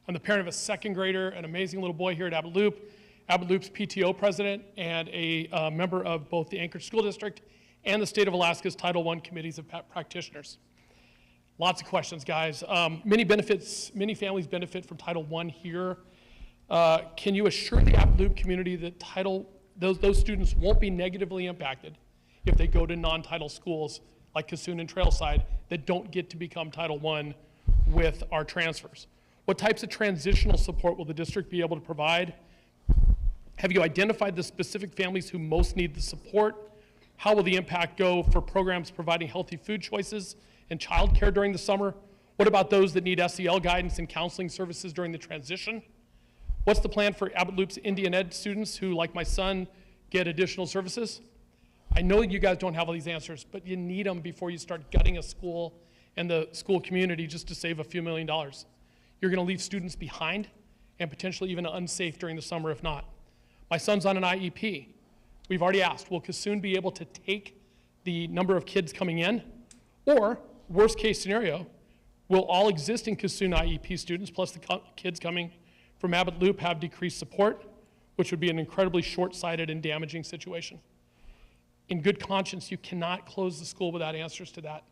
I'm the parent of a second grader, an amazing little boy here at Abbott Loop. Abbott Loop's PTO president and a member of both the Anchorage School District and the state of Alaska's Title I committees of practitioners. Lots of questions, guys. Many families benefit from Title I here. Can you assure the Abbott Loop community that those students won't be negatively impacted if they go to non-Title schools like Kassoon and Trailside that don't get to become Title I with our transfers? What types of transitional support will the district be able to provide? Have you identified the specific families who most need the support? How will the impact go for programs providing healthy food choices and childcare during the summer? What about those that need SEL guidance and counseling services during the transition? What's the plan for Abbott Loop's Indian Ed students who, like my son, get additional services? I know you guys don't have all these answers, but you need them before you start gutting a school and the school community just to save a few $1 million. You're going to leave students behind and potentially even unsafe during the summer if not. My son's on an IEP. We've already asked, will Kassoon be able to take the number of kids coming in? Or, worst case scenario, will all existing Kassoon IEP students plus the kids coming from Abbott Loop have decreased support, which would be an incredibly short-sighted and damaging situation? In good conscience, you cannot close the school without answers to that.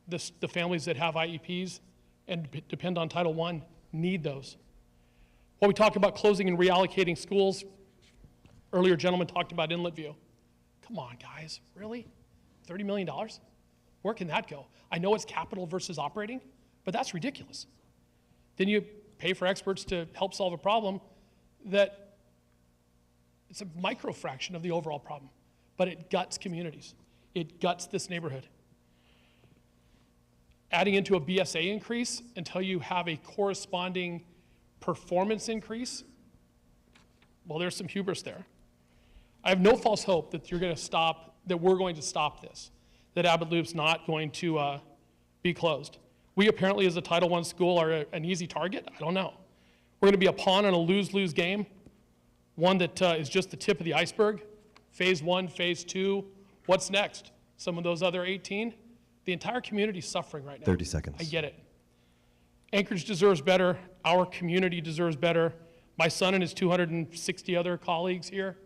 The families that have IEPs and depend on Title I need those. While we talk about closing and reallocating schools, earlier gentleman talked about Inlet View. Come on, guys, really? $30 million? Where can that go? I know it's capital versus operating, but that's ridiculous. Then you pay for experts to help solve a problem that it's a micro fraction of the overall problem, but it guts communities. It guts this neighborhood. Adding into a BSA increase until you have a corresponding performance increase, well, there's some hubris there. I have no false hope that we're going to stop this, that Abbott Loop's not going to be closed. We apparently, as a Title I school, are an easy target. I don't know. We're going to be a pawn in a lose-lose game, one that is just the tip of the iceberg. Phase 1, Phase 2, what's next? Some of those other 18? The entire community is suffering right now. 30 seconds. I get it. Anchorage deserves better. Our community deserves better. My son and his 260 other colleagues here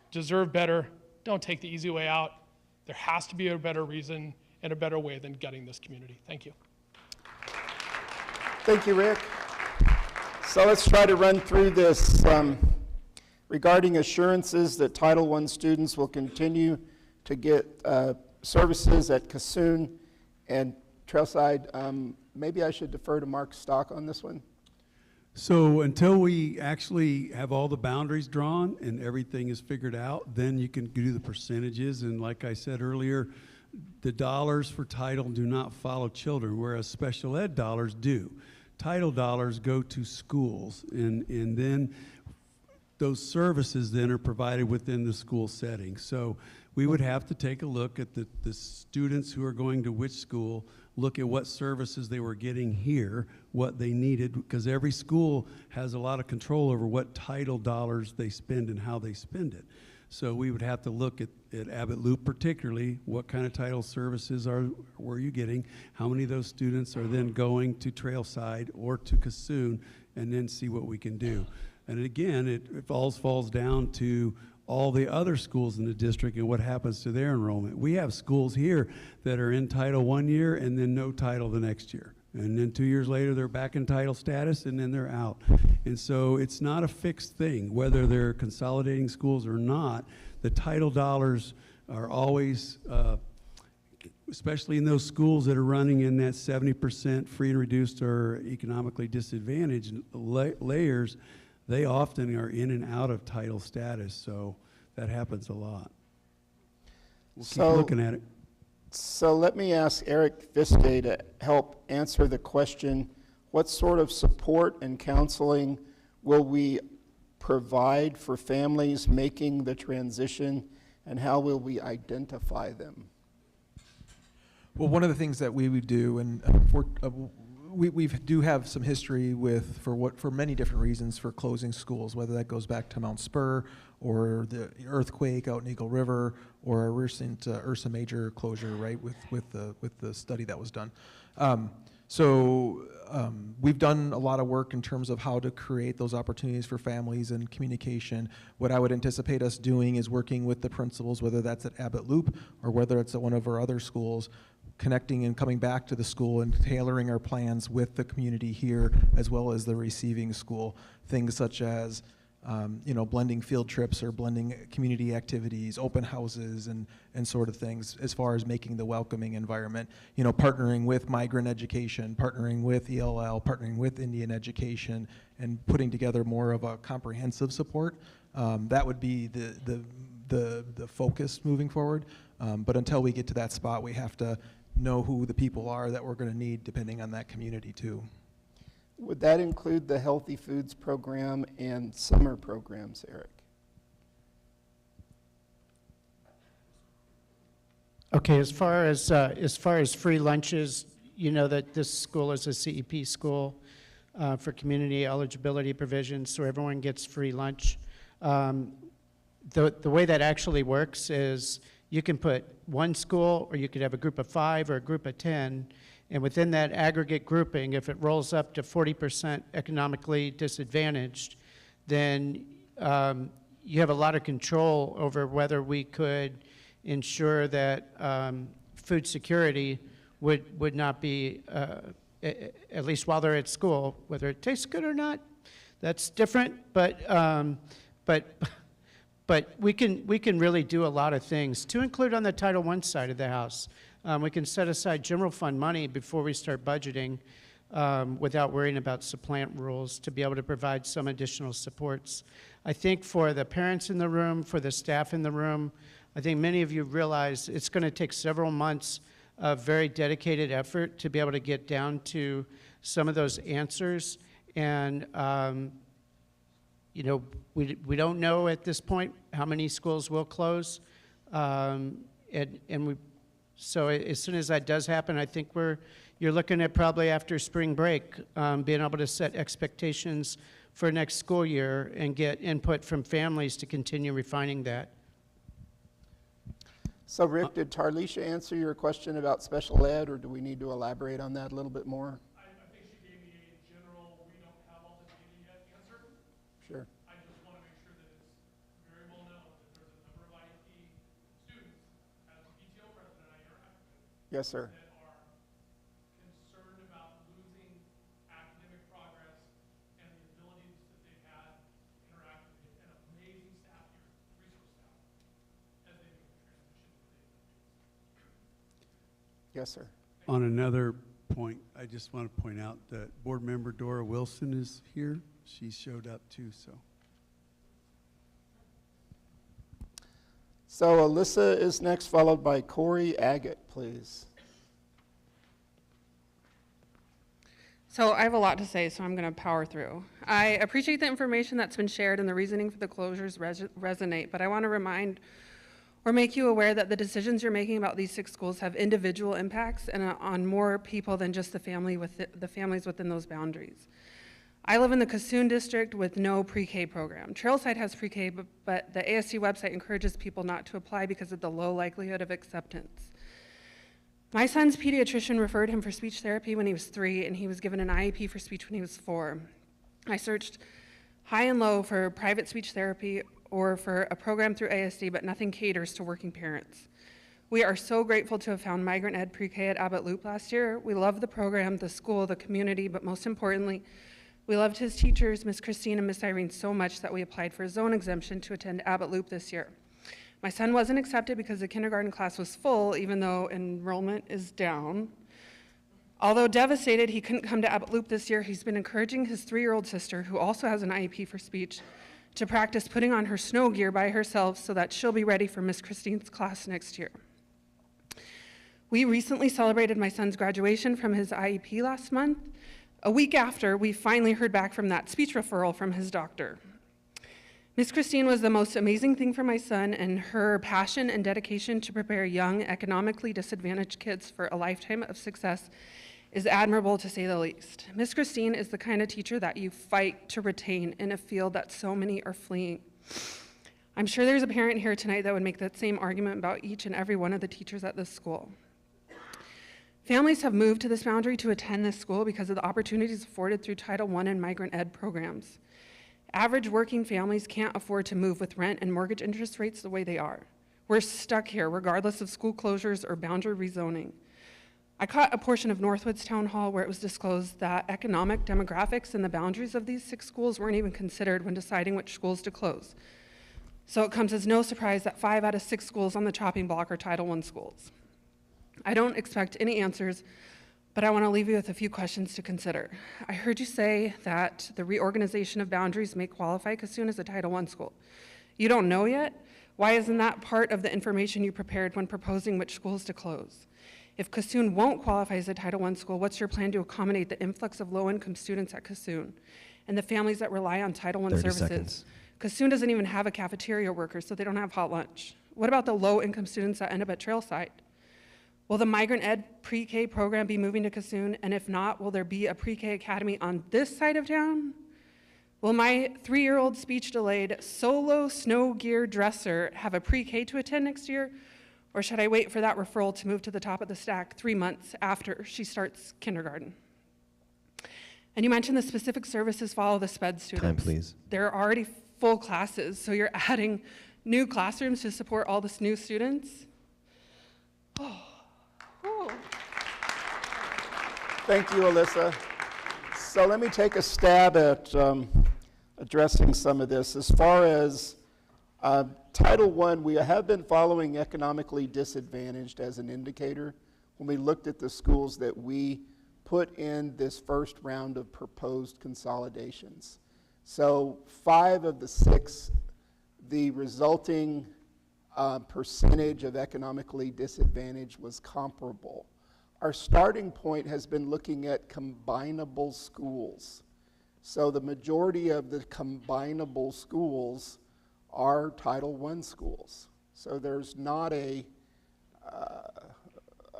deserve better. Don't take the easy way out. There has to be a better reason and a better way than gutting this community. Thank you. Thank you, Rick. So let's try to run through this. Regarding assurances that Title I students will continue to get services at Kassoon and Trailside, maybe I should defer to Mark Stock on this one. So until we actually have all the boundaries drawn and everything is figured out, then you can do the percentages. And like I said earlier, the dollars for title do not follow children, whereas special ed dollars do. Title dollars go to schools, and then those services then are provided within the school setting. So we would have to take a look at the students who are going to which school, look at what services they were getting here, what they needed, because every school has a lot of control over what title dollars they spend and how they spend it. So we would have to look at Abbott Loop particularly, what kind of title services were you getting, how many of those students are then going to Trailside or to Kassoon, and then see what we can do. And again, it falls down to all the other schools in the district and what happens to their enrollment. We have schools here that are in Title 1 year and then no title the next year. And then 2 years later, they're back in title status and then they're out. And so it's not a fixed thing, whether they're consolidating schools or not. The title dollars are always, especially in those schools that are running in that 70% free and reduced or economically disadvantaged layers, they often are in and out of title status, so that happens a lot. We'll keep looking at it. So let me ask Eric Viste to help answer the question, what sort of support and counseling will we provide for families making the transition, and how will we identify them? Well, one of the things that we would do, and we do have some history with, for many different reasons, for closing schools, whether that goes back to Mount Spur or the earthquake out in Eagle River or a recent Ursa Major closure, right, with the study that was done. So we've done a lot of work in terms of how to create those opportunities for families and communication. What I would anticipate us doing is working with the principals, whether that's at Abbott Loop or whether it's at one of our other schools, connecting and coming back to the school and tailoring our plans with the community here as well as the receiving school. Things such as blending field trips or blending community activities, open houses, and sort of things as far as making the welcoming environment. Partnering with migrant education, partnering with ELL, partnering with Indian education, and putting together more of a comprehensive support. That would be the focus moving forward. But until we get to that spot, we have to know who the people are that we're going to need depending on that community too. Would that include the Healthy Foods program and summer programs, Eric? Okay, as far as free lunches, you know that this school is a CEP school for community eligibility provisions, so everyone gets free lunch. The way that actually works is you can put one school, or you could have a group of 5 or a group of 10, and within that aggregate grouping, if it rolls up to 40% economically disadvantaged, then you have a lot of control over whether we could ensure that food security would not be, at least while they're at school, whether it tastes good or not, that's different, but we can really do a lot of things, to include on the Title I side of the house. We can set aside general fund money before we start budgeting without worrying about supplant rules to be able to provide some additional supports. I think for the parents in the room, for the staff in the room, I think many of you realize it's going to take several months of very dedicated effort to be able to get down to some of those answers. And we don't know at this point how many schools will close, so as soon as that does happen, I think you're looking at probably after spring break, being able to set expectations for next school year and get input from families to continue refining that. So Rick, did Tarlisha answer your question about special ed, or do we need to elaborate on that a little bit more? I think she gave me a general, we don't have all the data yet answer. Sure. I just want to make sure that it's very well known that there's a number of IEP students, as a PTO president I interact with, Yes, sir. that are concerned about losing academic progress and the abilities that they've had interacting with an amazing staff here, resource staff, as they make the transition to the Yes, sir. On another point, I just want to point out that board member Dora Wilson is here. She showed up too, so. So Alyssa is next, followed by Corey Agate, please. So I have a lot to say, so I'm going to power through. I appreciate the information that's been shared and the reasoning for the closures resonate, but I want to remind or make you aware that the decisions you're making about these 6 schools have individual impacts and on more people than just the families within those boundaries. I live in the Cassoon district with no pre-K program. Trailside has pre-K, but the ASC website encourages people not to apply because of the low likelihood of acceptance. My son's pediatrician referred him for speech therapy when he was 3, and he was given an IEP for speech when he was 4. I searched high and low for private speech therapy or for a program through ASD, but nothing caters to working parents. We are so grateful to have found Migrant Ed Pre-K at Abbott Loop last year. We love the program, the school, the community, but most importantly, we loved his teachers, Miss Christine and Miss Irene, so much that we applied for a zone exemption to attend Abbott Loop this year. My son wasn't accepted because the kindergarten class was full, even though enrollment is down. Although devastated he couldn't come to Abbott Loop this year, he's been encouraging his 3-year-old sister, who also has an IEP for speech, to practice putting on her snow gear by herself so that she'll be ready for Miss Christine's class next year. We recently celebrated my son's graduation from his IEP last month. A week after, we finally heard back from that speech referral from his doctor. Miss Christine was the most amazing thing for my son, and her passion and dedication to prepare young, economically disadvantaged kids for a lifetime of success is admirable, to say the least. Miss Christine is the kind of teacher that you fight to retain in a field that so many are fleeing. I'm sure there's a parent here tonight that would make that same argument about each and every one of the teachers at this school. Families have moved to this boundary to attend this school because of the opportunities afforded through Title I and migrant ed programs. Average working families can't afford to move with rent and mortgage interest rates the way they are. We're stuck here regardless of school closures or boundary rezoning. I caught a portion of Northwood's town hall where it was disclosed that economic demographics and the boundaries of these 6 schools weren't even considered when deciding which schools to close. So it comes as no surprise that 5 out of 6 schools on the chopping block are Title I schools. I don't expect any answers, but I want to leave you with a few questions to consider. I heard you say that the reorganization of boundaries may qualify Kassoon as a Title I school. You don't know yet? Why isn't that part of the information you prepared when proposing which schools to close? If Kassoon won't qualify as a Title I school, what's your plan to accommodate the influx of low-income students at Kassoon and the families that rely on Title I 30 services? seconds. Kassoon doesn't even have a cafeteria worker, so they don't have hot lunch. What about the low-income students that end up at Trailside? Will the migrant ed pre-K program be moving to Kassoon? And if not, will there be a pre-K academy on this side of town? Will my 3-year-old speech-delayed solo snow gear dresser have a pre-K to attend next year? Or should I wait for that referral to move to the top of the stack 3 months after she starts kindergarten? And you mentioned the specific services follow the SPED students. Time, please. There are already full classes, so you're adding new classrooms to support all these new students? Thank you, Alyssa. So let me take a stab at addressing some of this. As far as Title I, we have been following economically disadvantaged as an indicator when we looked at the schools that we put in this first round of proposed consolidations. So 5 of the 6, the resulting percentage of economically disadvantaged was comparable. Our starting point has been looking at combinable schools. So the majority of the combinable schools are Title I schools. So there's not a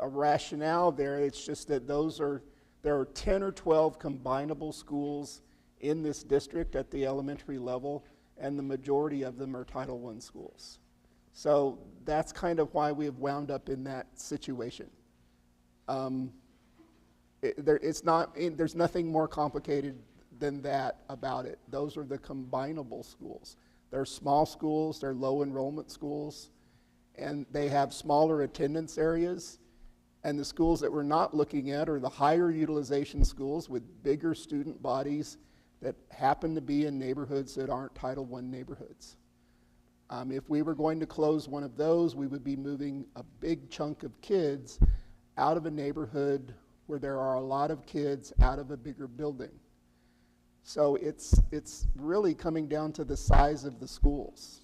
rationale there. It's just that there are 10 or 12 combinable schools in this district at the elementary level, and the majority of them are Title I schools. So that's kind of why we have wound up in that situation. There's nothing more complicated than that about it. Those are the combinable schools. They're small schools, they're low enrollment schools, and they have smaller attendance areas. And the schools that we're not looking at are the higher utilization schools with bigger student bodies that happen to be in neighborhoods that aren't Title I neighborhoods. If we were going to close one of those, we would be moving a big chunk of kids out of a neighborhood where there are a lot of kids out of a bigger building. So it's really coming down to the size of the schools.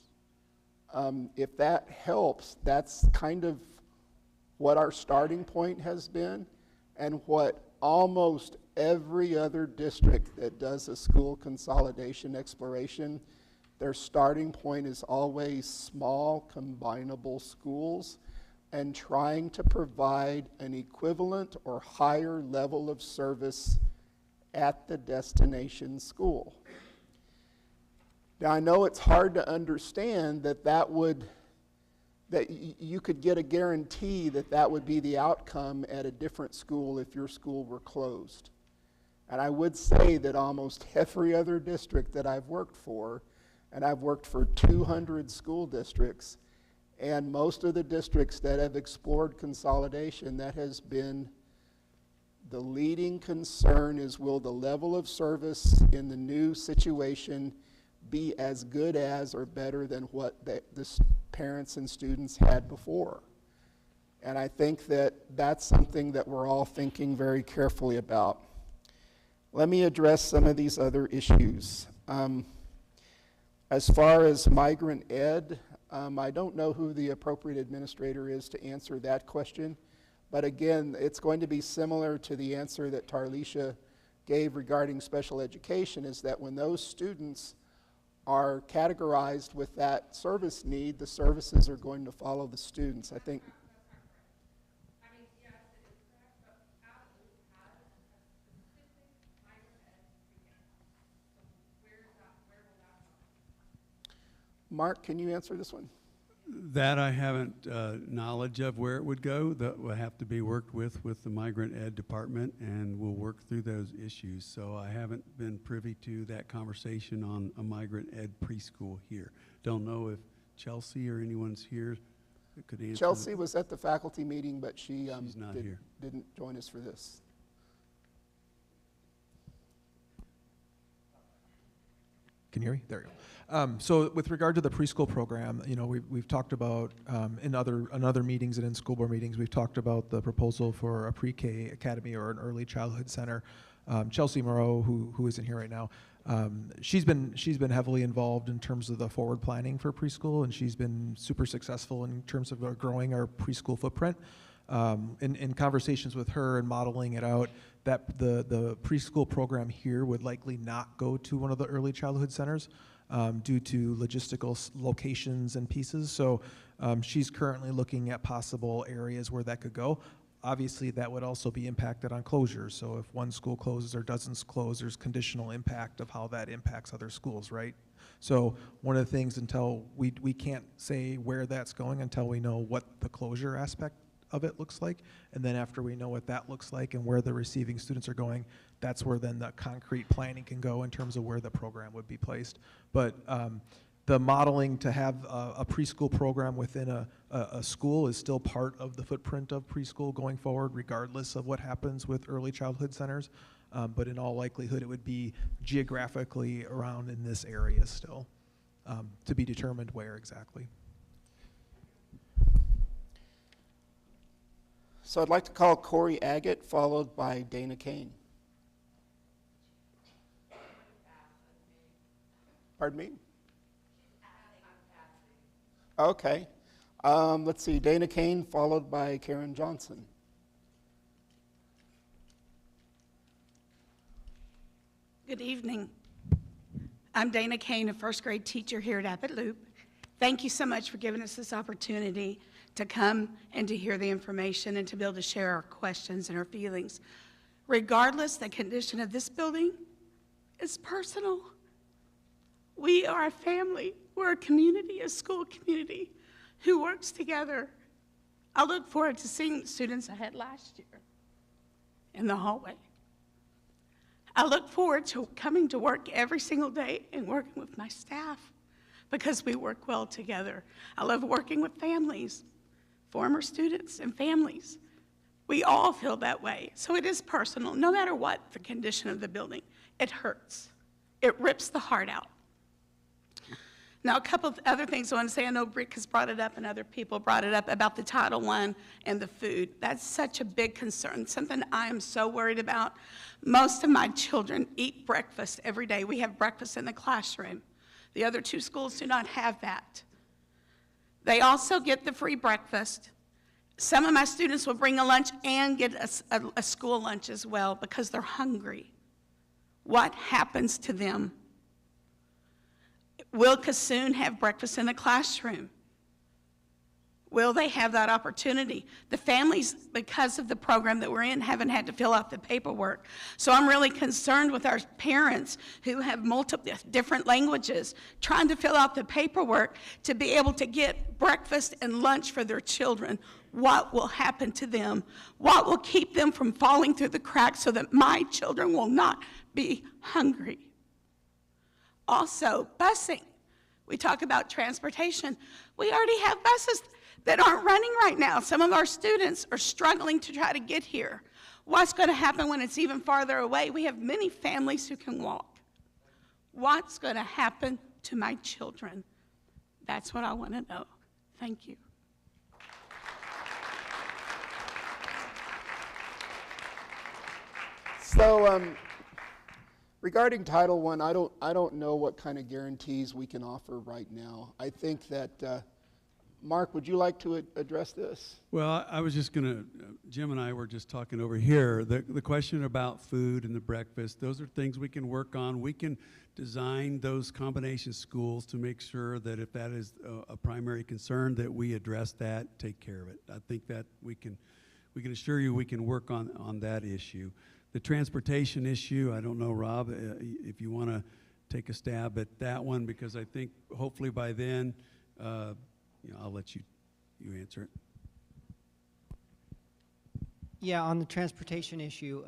If that helps, that's kind of what our starting point has been, and what almost every other district that does a school consolidation exploration, their starting point is always small combinable schools and trying to provide an equivalent or higher level of service at the destination school. Now I know it's hard to understand that you could get a guarantee that would be the outcome at a different school if your school were closed. And I would say that almost every other district that I've worked for, and I've worked for 200 school districts, and most of the districts that have explored consolidation, that has been the leading concern is, will the level of service in the new situation be as good as or better than what the parents and students had before? And I think that that's something that we're all thinking very carefully about. Let me address some of these other issues. As far as migrant ed, I don't know who the appropriate administrator is to answer that question, but again, it's going to be similar to the answer that Tarlisha gave regarding special education, is that when those students are categorized with that service need, the services are going to follow the students. I think. Mark, can you answer this one? That I haven't knowledge of where it would go. That will have to be worked with the migrant ed department, and we'll work through those issues. So I haven't been privy to that conversation on a migrant ed preschool here. Don't know if Chelsea or anyone's here that could answer. Chelsea was at the faculty meeting, but she's not here. Didn't join us for this. Can you hear me? There you go. So with regard to the preschool program, you know, we've talked about in other meetings and in school board meetings, we've talked about the proposal for a pre-K academy or an early childhood center. Chelsea Moreau, who isn't here right now, she's been heavily involved in terms of the forward planning for preschool, and she's been super successful in terms of growing our preschool footprint. In conversations with her and modeling it out, that the preschool program here would likely not go to one of the early childhood centers due to logistical locations and pieces. So she's currently looking at possible areas where that could go. Obviously, that would also be impacted on closures. So if one school closes or doesn't close, there's conditional impact of how that impacts other schools, right? So one of the things, until we can't say where that's going until we know what the closure aspect of it looks like. And then after we know what that looks like and where the receiving students are going, that's where then the concrete planning can go in terms of where the program would be placed. But the modeling to have a preschool program within a school is still part of the footprint of preschool going forward, regardless of what happens with early childhood centers. But in all likelihood, it would be geographically around in this area still, to be determined where exactly. So I'd like to call Corey Aggett, followed by Dana Kane. Pardon me? Okay. Let's see, Dana Kane, followed by Karen Johnson. Good evening. I'm Dana Kane, a first grade teacher here at Abbott Loop. Thank you so much for giving us this opportunity to come and to hear the information and to be able to share our questions and our feelings. Regardless, the condition of this building is personal. We are a family. We're a community, a school community who works together. I look forward to seeing the students I had last year in the hallway. I look forward to coming to work every single day and working with my staff because we work well together. I love working with families, former students and families. We all feel that way. So it is personal. No matter what the condition of the building, it hurts. It rips the heart out. Now, a couple of other things I want to say. I know Brick has brought it up and other people brought it up about the Title I and the food. That's such a big concern, something I am so worried about. Most of my children eat breakfast every day. We have breakfast in the classroom. The other two schools do not have that. They also get the free breakfast. Some of my students will bring a lunch and get a school lunch as well because they're hungry. What happens to them? Will Kassoon have breakfast in the classroom? Will they have that opportunity? The families, because of the program that we're in, haven't had to fill out the paperwork. So I'm really concerned with our parents who have multiple different languages trying to fill out the paperwork to be able to get breakfast and lunch for their children. What will happen to them? What will keep them from falling through the cracks so that my children will not be hungry? Also, busing. We talk about transportation. We already have buses that aren't running right now. Some of our students are struggling to try to get here. What's going to happen when it's even farther away? We have many families who can walk. What's going to happen to my children? That's what I want to know. Thank you. So, regarding Title I, I don't know what kind of guarantees we can offer right now. I think that, Mark, would you like to address this? Well, I was just going to, Jim and I were just talking over here. The question about food and the breakfast, those are things we can work on. We can design those combination schools to make sure that if that is a primary concern, that we address that, take care of it. I think that we can assure you we can work on that issue. The transportation issue, I don't know, Rob, if you want to take a stab at that one, because I think hopefully by then I'll let you answer it. Yeah, on the transportation issue,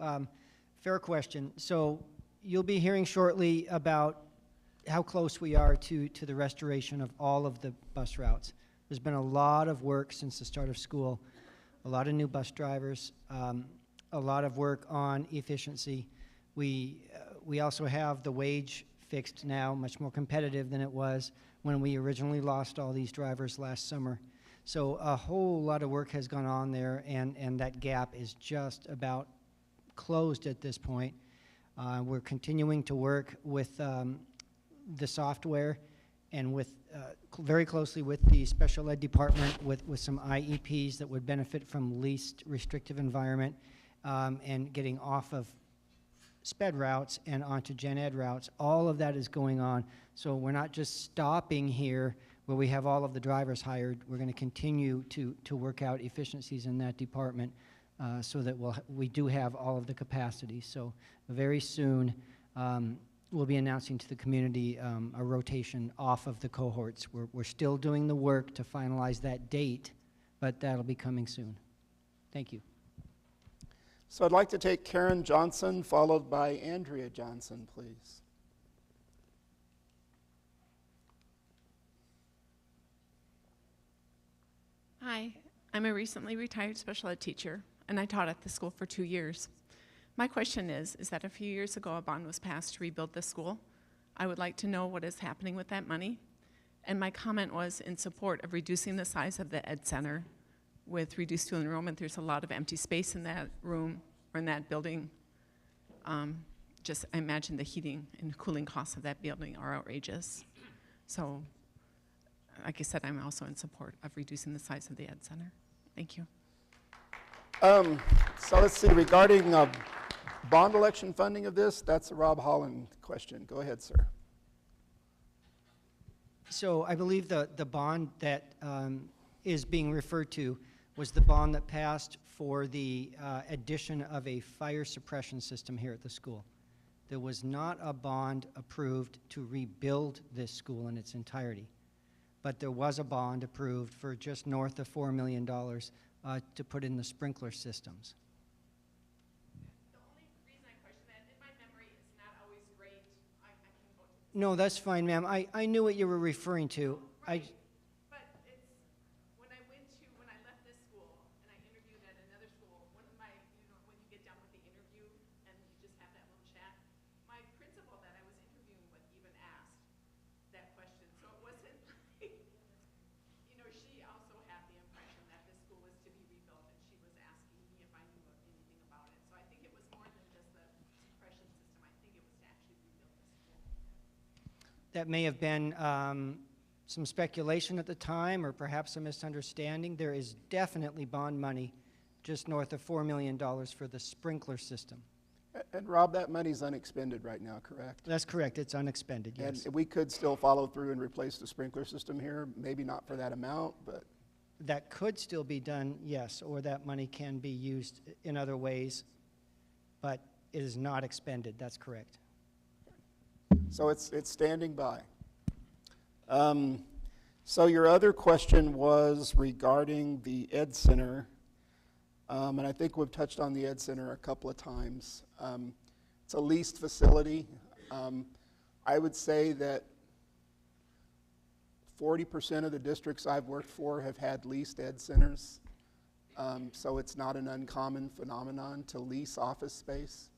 fair question. So you'll be hearing shortly about how close we are to the restoration of all of the bus routes. There's been a lot of work since the start of school, a lot of new bus drivers, a lot of work on efficiency. We also have the wage fixed now, much more competitive than it was when we originally lost all these drivers last summer. So a whole lot of work has gone on there, and that gap is just about closed at this point. We're continuing to work with the software and with very closely with the special ed department with some IEPs that would benefit from least restrictive environment and getting off of sped routes and onto gen ed routes. All of that is going on. So we're not just stopping here where we have all of the drivers hired. We're going to continue to work out efficiencies in that department so that we do have all of the capacity. So very soon we'll be announcing to the community a rotation off of the cohorts. We're still doing the work to finalize that date, but that'll be coming soon. Thank you. So I'd like to take Karen Johnson, followed by Andrea Johnson, please. Hi, I'm a recently retired special ed teacher, and I taught at the school for 2 years. My question is that a few years ago a bond was passed to rebuild the school. I would like to know what is happening with that money. And my comment was in support of reducing the size of the ed center. With reduced student enrollment, there's a lot of empty space in that room or in that building. Just imagine the heating and cooling costs of that building are outrageous. So, like I said, I'm also in support of reducing the size of the ed center. Thank you. So let's see, regarding bond election funding of this, that's a Rob Holland question. Go ahead, sir. So I believe the bond that is being referred to was the bond that passed for the addition of a fire suppression system here at the school. There was not a bond approved to rebuild this school in its entirety, but there was a bond approved for just north of $4 million to put in the sprinkler systems. The only reason I question that, in my memory, it's not always great. I can go to. No, that's fine, ma'am. I knew what you were referring to. Right. But it's, when I left this school and I interviewed at another school, one of my, when you get done with the interview and you just have that little chat, my principal that I was interviewing with even asked that question. So it wasn't like, she also had the impression that this school was to be rebuilt, and she was asking me if I knew anything about it. So I think it was more than just the suppression system. I think it was to actually rebuild the school. That may have been some speculation at the time or perhaps a misunderstanding. There is definitely bond money just north of $4 million for the sprinkler system. And Rob, that money's unexpended right now, correct? That's correct. It's unexpended, yes. And we could still follow through and replace the sprinkler system here, maybe not for that amount, but... That could still be done, yes, or that money can be used in other ways, but it is not expended. That's correct. So it's standing by. So your other question was regarding the Ed Center, and I think we've touched on the Ed Center a couple of times. It's a leased facility. I would say that 40% of the districts I've worked for have had leased Ed Centers, so it's not an uncommon phenomenon to lease office space.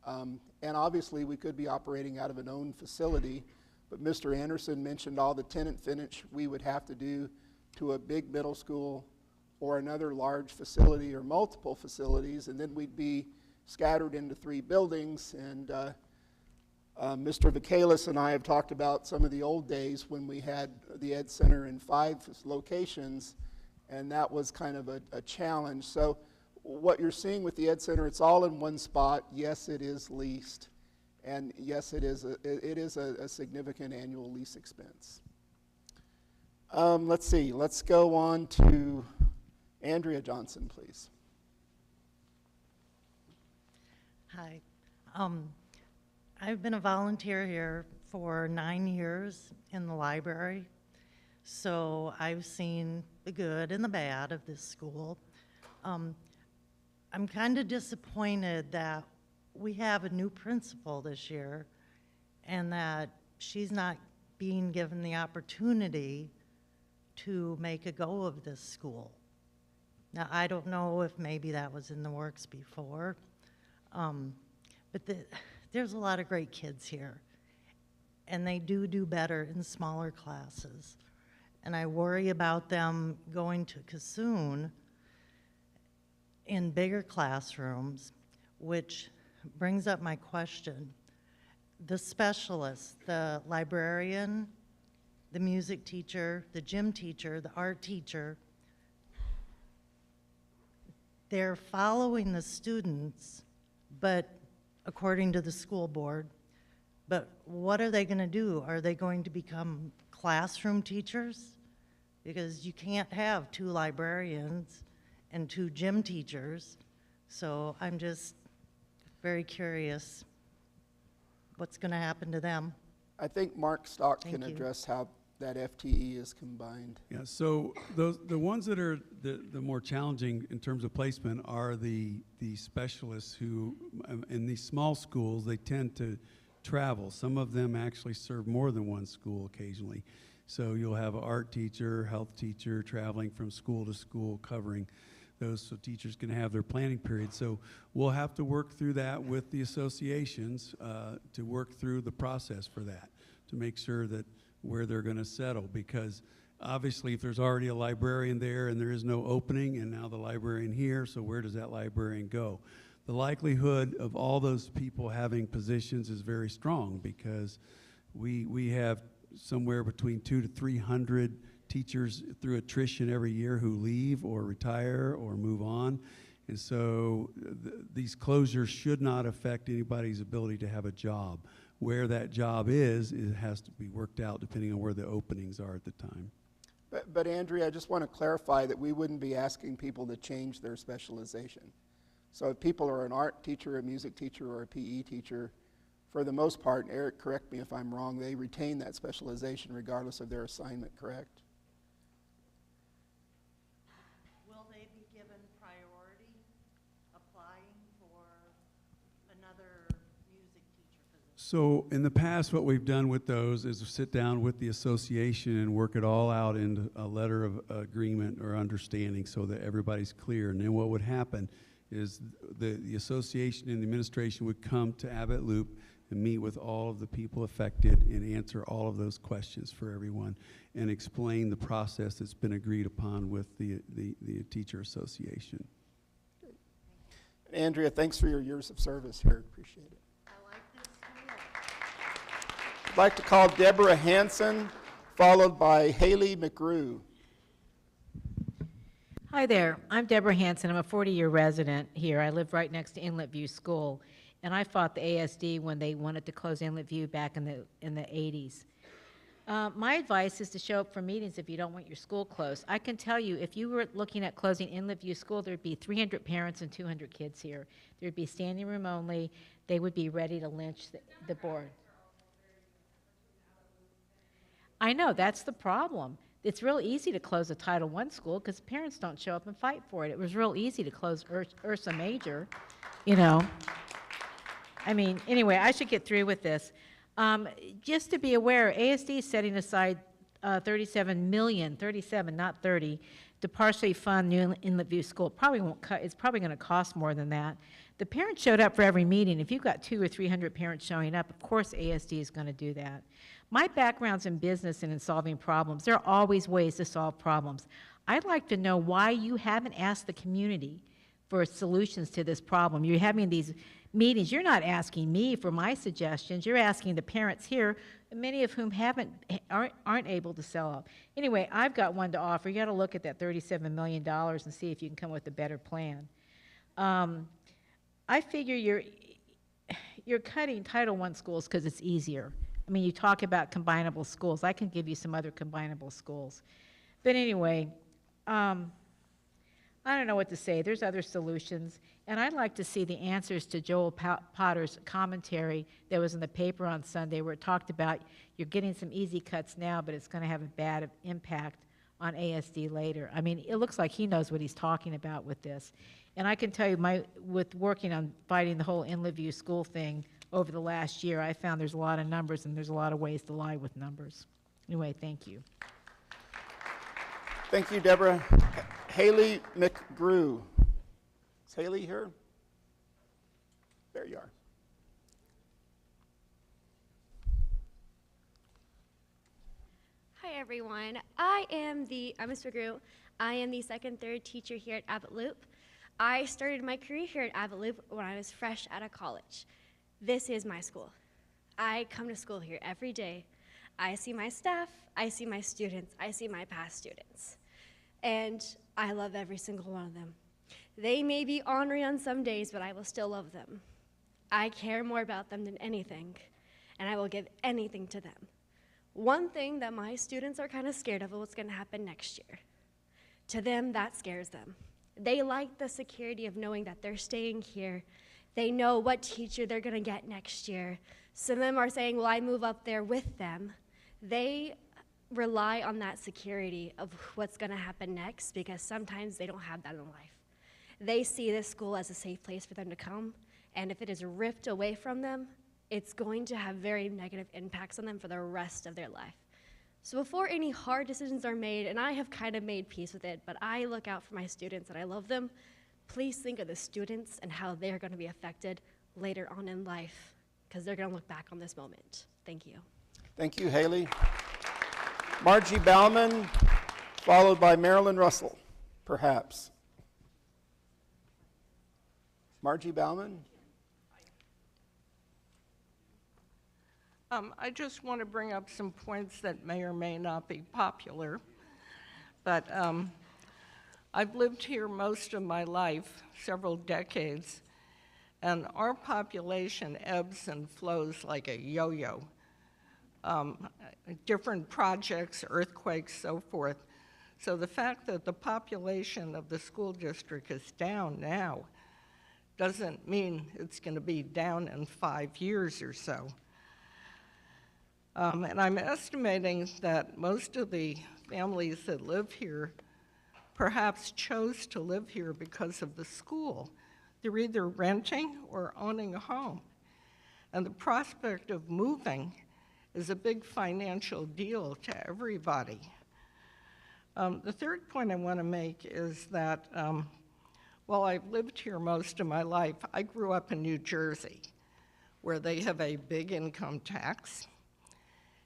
And obviously we could be operating out of an owned facility, but Mr. Anderson mentioned all the tenant finish we would have to do to a big middle school or another large facility or multiple facilities, and then we'd be scattered into 3 buildings. And Mr. Vikalis and I have talked about some of the old days when we had the Ed Center in 5 locations, and that was kind of a challenge. So what you're seeing with the Ed Center, it's all in one spot. Yes, it is leased, and yes, it is a significant annual lease expense. Let's see, let's go on to Andrea Johnson, please. Hi. I've been a volunteer here for 9 years in the library. So I've seen the good and the bad of this school. I'm kind of disappointed that we have a new principal this year and that she's not being given the opportunity to make a go of this school. Now, I don't know if maybe that was in the works before, but there's a lot of great kids here, and they do better in smaller classes. And I worry about them going to Cassoon in bigger classrooms, which brings up my question. The specialists, the librarian, the music teacher, the gym teacher, the art teacher, they're following the students, but according to the school board, but what are they going to do? Are they going to become classroom teachers? Because you can't have 2 librarians and 2 gym teachers. So I'm just very curious what's going to happen to them. I think Mark Stock Thank can you. address how that FTE is combined. Yeah, so the ones that are the more challenging in terms of placement are the specialists who, in these small schools, they tend to travel. Some of them actually serve more than one school occasionally. So you'll have an art teacher, health teacher traveling from school to school covering those, so teachers can have their planning period. So we'll have to work through that with the associations to work through the process for that, to make sure that where they're going to settle, because obviously if there's already a librarian there and there is no opening and now the librarian here, so where does that librarian go? The likelihood of all those people having positions is very strong, because we have somewhere between 200 to 300 teachers through attrition every year who leave or retire or move on. And so these closures should not affect anybody's ability to have a job. Where that job is, it has to be worked out depending on where the openings are at the time. But Andrea, I just want to clarify that we wouldn't be asking people to change their specialization. So if people are an art teacher, a music teacher, or a PE teacher, for the most part, and Eric, correct me if I'm wrong, they retain that specialization regardless of their assignment, correct? Will they be given priority applying for another music teacher position? So in the past, what we've done with those is sit down with the association and work it all out in a letter of agreement or understanding so that everybody's clear. And then what would happen is the association and the administration would come to Abbott Loop and meet with all of the people affected and answer all of those questions for everyone and explain the process that's been agreed upon with the teacher association. Andrea, thanks for your years of service here. Appreciate it. I like this school. I'd like to call Deborah Hanson, followed by Haley McGrew. Hi there, I'm Deborah Hanson. I'm a 40-year resident here. I live right next to Inlet View School, and I fought the ASD when they wanted to close Inlet View back in the 80s. My advice is to show up for meetings if you don't want your school closed. I can tell you, if you were looking at closing Inlet View School, there'd be 300 parents and 200 kids here. There'd be standing room only. They would be ready to lynch the board. I know, that's the problem. It's real easy to close a Title I school because parents don't show up and fight for it. It was real easy to close Ursa Major, you know. I mean, anyway, I should get through with this. Just to be aware, ASD is setting aside 37 million, 37, not 30, to partially fund new Inlet View School. Probably won't cut, it's probably going to cost more than that. The parents showed up for every meeting. If you've got 200 or 300 parents showing up, of course ASD is going to do that. My background's in business and in solving problems. There are always ways to solve problems. I'd like to know why you haven't asked the community for solutions to this problem. You're having these meetings. You're not asking me for my suggestions. You're asking the parents here, many of whom aren't able to sell up. Anyway, I've got one to offer. You got to look at that $37 million and see if you can come with a better plan. I figure you're cutting Title I schools because it's easier. I mean, you talk about combinable schools. I can give you some other combinable schools. But anyway, I don't know what to say. There's other solutions. And I'd like to see the answers to Joel Potter's commentary that was in the paper on Sunday where it talked about you're getting some easy cuts now, but it's going to have a bad impact on ASD later. I mean, it looks like he knows what he's talking about with this. And I can tell you, with working on fighting the whole in-Lieu school thing over the last year, I found there's a lot of numbers and there's a lot of ways to lie with numbers. Anyway, thank you. Thank you, Deborah. Haley McGrew. Is Haley here? There you are. Hi, everyone. I'm Ms. McGrew. I am the second, third teacher here at Abbott Loop. I started my career here at Abbott Loop when I was fresh out of college. This is my school. I come to school here every day. I see my staff, I see my students, I see my past students. And I love every single one of them. They may be ornery on some days, but I will still love them. I care more about them than anything, and I will give anything to them. One thing that my students are kind of scared of is what's going to happen next year. To them, that scares them. They like the security of knowing that they're staying here. They know what teacher they're going to get next year. Some of them are saying, well, I move up there with them. They rely on that security of what's going to happen next because sometimes they don't have that in life. They see this school as a safe place for them to come, and if it is ripped away from them, it's going to have very negative impacts on them for the rest of their life. So before any hard decisions are made, and I have kind of made peace with it, but I look out for my students and I love them, please think of the students and how they're going to be affected later on in life, because they're going to look back on this moment. Thank you. Thank you, Haley. Margie Bauman, followed by Marilyn Russell, perhaps. Margie Bauman. I just want to bring up some points that may or may not be popular, but I've lived here most of my life, several decades, and our population ebbs and flows like a yo-yo. Different projects, earthquakes, so forth. So the fact that the population of the school district is down now doesn't mean it's going to be down in 5 years or so. And I'm estimating that most of the families that live here perhaps chose to live here because of the school. They're either renting or owning a home. And the prospect of moving is a big financial deal to everybody. The third point I want to make is that while I've lived here most of my life, I grew up in New Jersey, where they have a big income tax,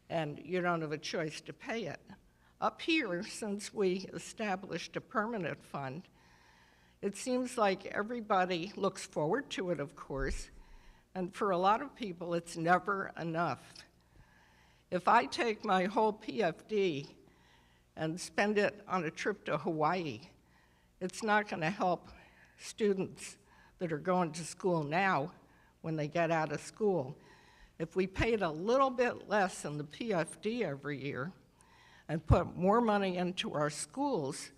and you don't have a choice to pay it. Up here, since we established a permanent fund, it seems like everybody looks forward to it, of course, and for a lot of people, it's never enough. If I take my whole PFD and spend it on a trip to Hawaii, it's not going to help students that are going to school now when they get out of school. If we paid a little bit less in the PFD every year and put more money into our schools,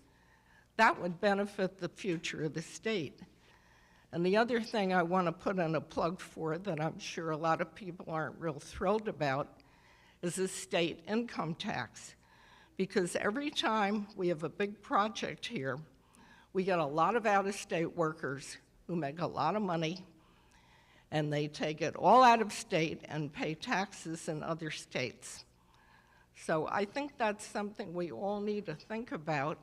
that would benefit the future of the state. And the other thing I want to put in a plug for that I'm sure a lot of people aren't real thrilled about is the state income tax. Because every time we have a big project here, we get a lot of out-of-state workers who make a lot of money, and they take it all out of state and pay taxes in other states. So I think that's something we all need to think about.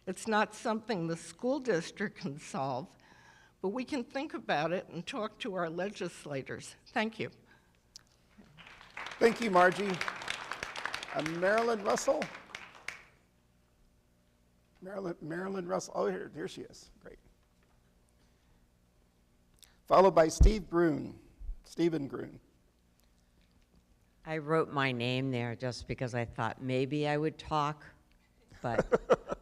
It's not something the school district can solve, but we can think about it and talk to our legislators. Thank you. Thank you, Margie. Marilyn Russell. Marilyn Russell. Oh, here she is. Great. Followed by Stephen Grun. I wrote my name there just because I thought maybe I would talk, but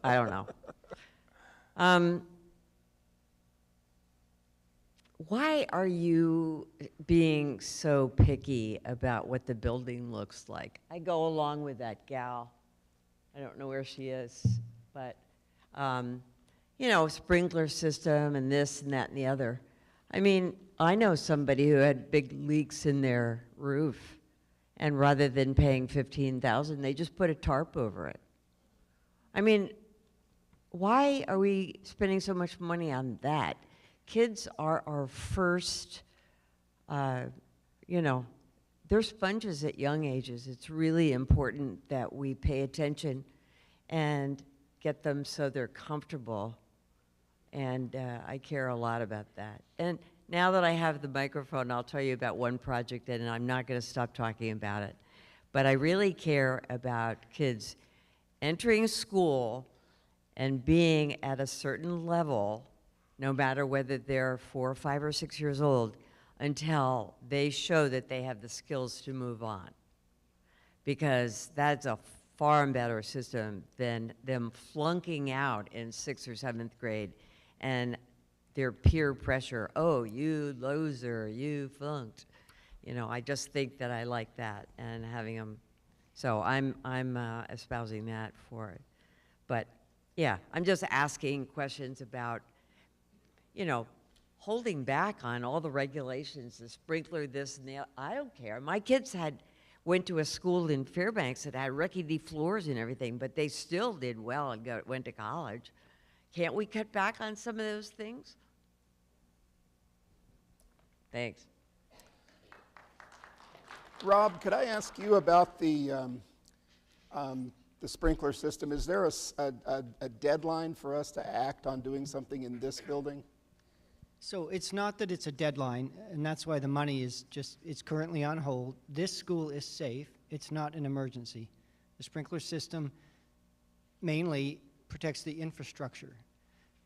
I don't know. Why are you being so picky about what the building looks like? I go along with that gal. I don't know where she is, but sprinkler system and this and that and the other. I mean, I know somebody who had big leaks in their roof, and rather than paying $15,000, they just put a tarp over it. I mean, why are we spending so much money on that? Kids are our first, they're sponges at young ages. It's really important that we pay attention and get them so they're comfortable. And I care a lot about that. And now that I have the microphone, I'll tell you about one project, and I'm not going to stop talking about it. But I really care about kids entering school and being at a certain level, no matter whether they're 4, 5, or 6 years old, until they show that they have the skills to move on. Because that's a far better system than them flunking out in 6th or 7th grade and their peer pressure, oh, you loser, you flunked. I just think that I like that and having them, so I'm espousing that for it. But yeah, I'm just asking questions about, holding back on all the regulations, the sprinkler, this and that. I don't care. My kids went to a school in Fairbanks that had rickety floors and everything, but they still did well and went to college. Can't we cut back on some of those things? Thanks. Rob, could I ask you about the sprinkler system? Is there a deadline for us to act on doing something in this building? So it's not that it's a deadline, and that's why the money is it's currently on hold. This school is safe. It's not an emergency. The sprinkler system mainly protects the infrastructure.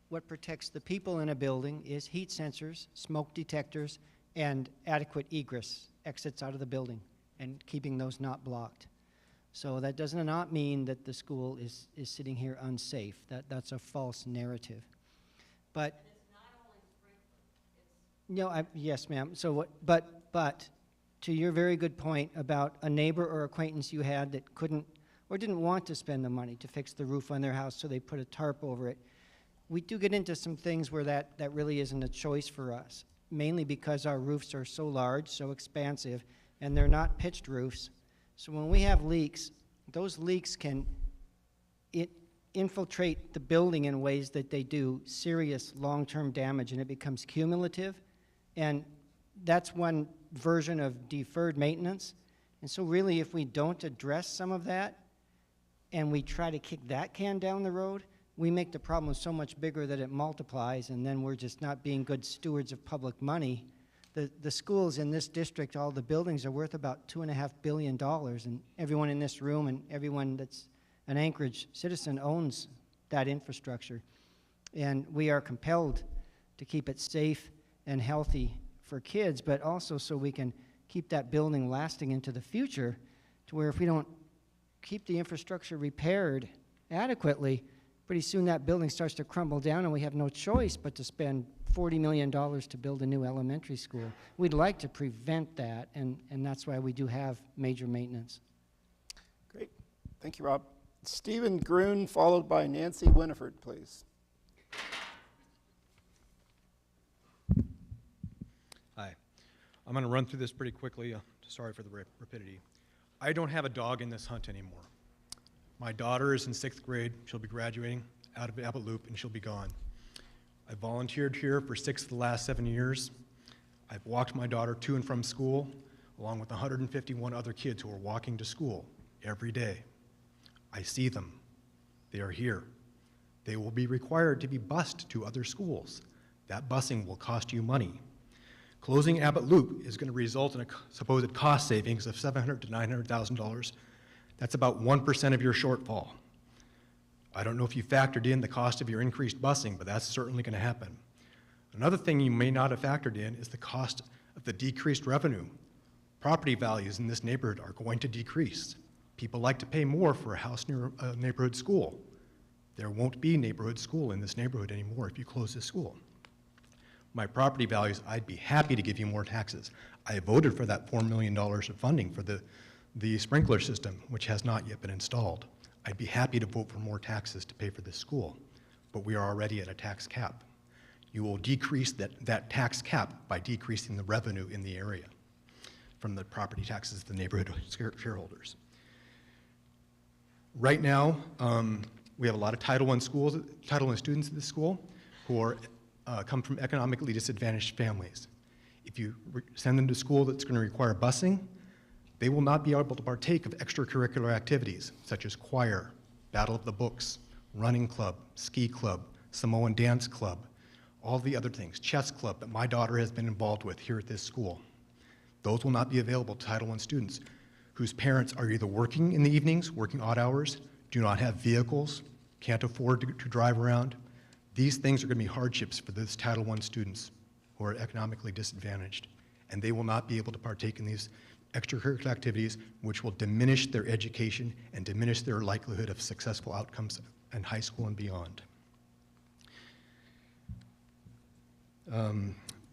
What protects the people in a building is heat sensors, smoke detectors, and adequate egress, exits out of the building, and keeping those not blocked. So that does not mean that the school is sitting here unsafe. That's a false narrative. But no, yes, ma'am. So but to your very good point about a neighbor or acquaintance you had that couldn't or didn't want to spend the money to fix the roof on their house, so they put a tarp over it. We do get into some things where that really isn't a choice for us, mainly because our roofs are so large, so expansive, and they're not pitched roofs. So when we have leaks, those leaks can infiltrate the building in ways that they do serious long-term damage, and it becomes cumulative. And that's one version of deferred maintenance. And so really, if we don't address some of that, and we try to kick that can down the road, we make the problem so much bigger that it multiplies, and then we're just not being good stewards of public money. The schools in this district, all the buildings are worth about $2.5 billion, and everyone in this room and everyone that's an Anchorage citizen owns that infrastructure. And we are compelled to keep it safe and healthy for kids, but also so we can keep that building lasting into the future, to where if we don't keep the infrastructure repaired adequately, pretty soon that building starts to crumble down and we have no choice but to spend $40 million to build a new elementary school. We'd like to prevent that, and that's why we do have major maintenance. Great. Thank you, Rob. Stephen Grun, followed by Nancy Winifred, please. Hi. I'm going to run through this pretty quickly. Sorry for the rapidity. I don't have a dog in this hunt anymore. My daughter is in 6th grade. She'll be graduating out of Abbott Loop, and she'll be gone. I volunteered here for 6 of the last 7 years. I've walked my daughter to and from school, along with 151 other kids who are walking to school every day. I see them. They are here. They will be required to be bused to other schools. That busing will cost you money. Closing Abbott Loop is going to result in a supposed cost savings of $700,000 to $900,000. That's about 1% of your shortfall. I don't know if you factored in the cost of your increased busing, but that's certainly going to happen. Another thing you may not have factored in is the cost of the decreased revenue. Property values in this neighborhood are going to decrease. People like to pay more for a house near a neighborhood school. There won't be neighborhood school in this neighborhood anymore if you close this school. My property values, I'd be happy to give you more taxes. I voted for that $4 million of funding for the sprinkler system, which has not yet been installed. I'd be happy to vote for more taxes to pay for this school. but we are already at a tax cap. You will decrease that tax cap by decreasing the revenue in the area from the property taxes of the neighborhood shareholders. Right now, we have a lot of Title I students at this school who are, come from economically disadvantaged families. If you send them to school that's going to require busing, they will not be able to partake of extracurricular activities such as choir, Battle of the Books, running club, ski club, Samoan dance club, all the other things, chess club that my daughter has been involved with here at this school. Those will not be available to Title I students whose parents are either working in the evenings, working odd hours, do not have vehicles, can't afford to drive around. These things are going to be hardships for those Title I students who are economically disadvantaged, and they will not be able to partake in these extracurricular activities, which will diminish their education and diminish their likelihood of successful outcomes in high school and beyond.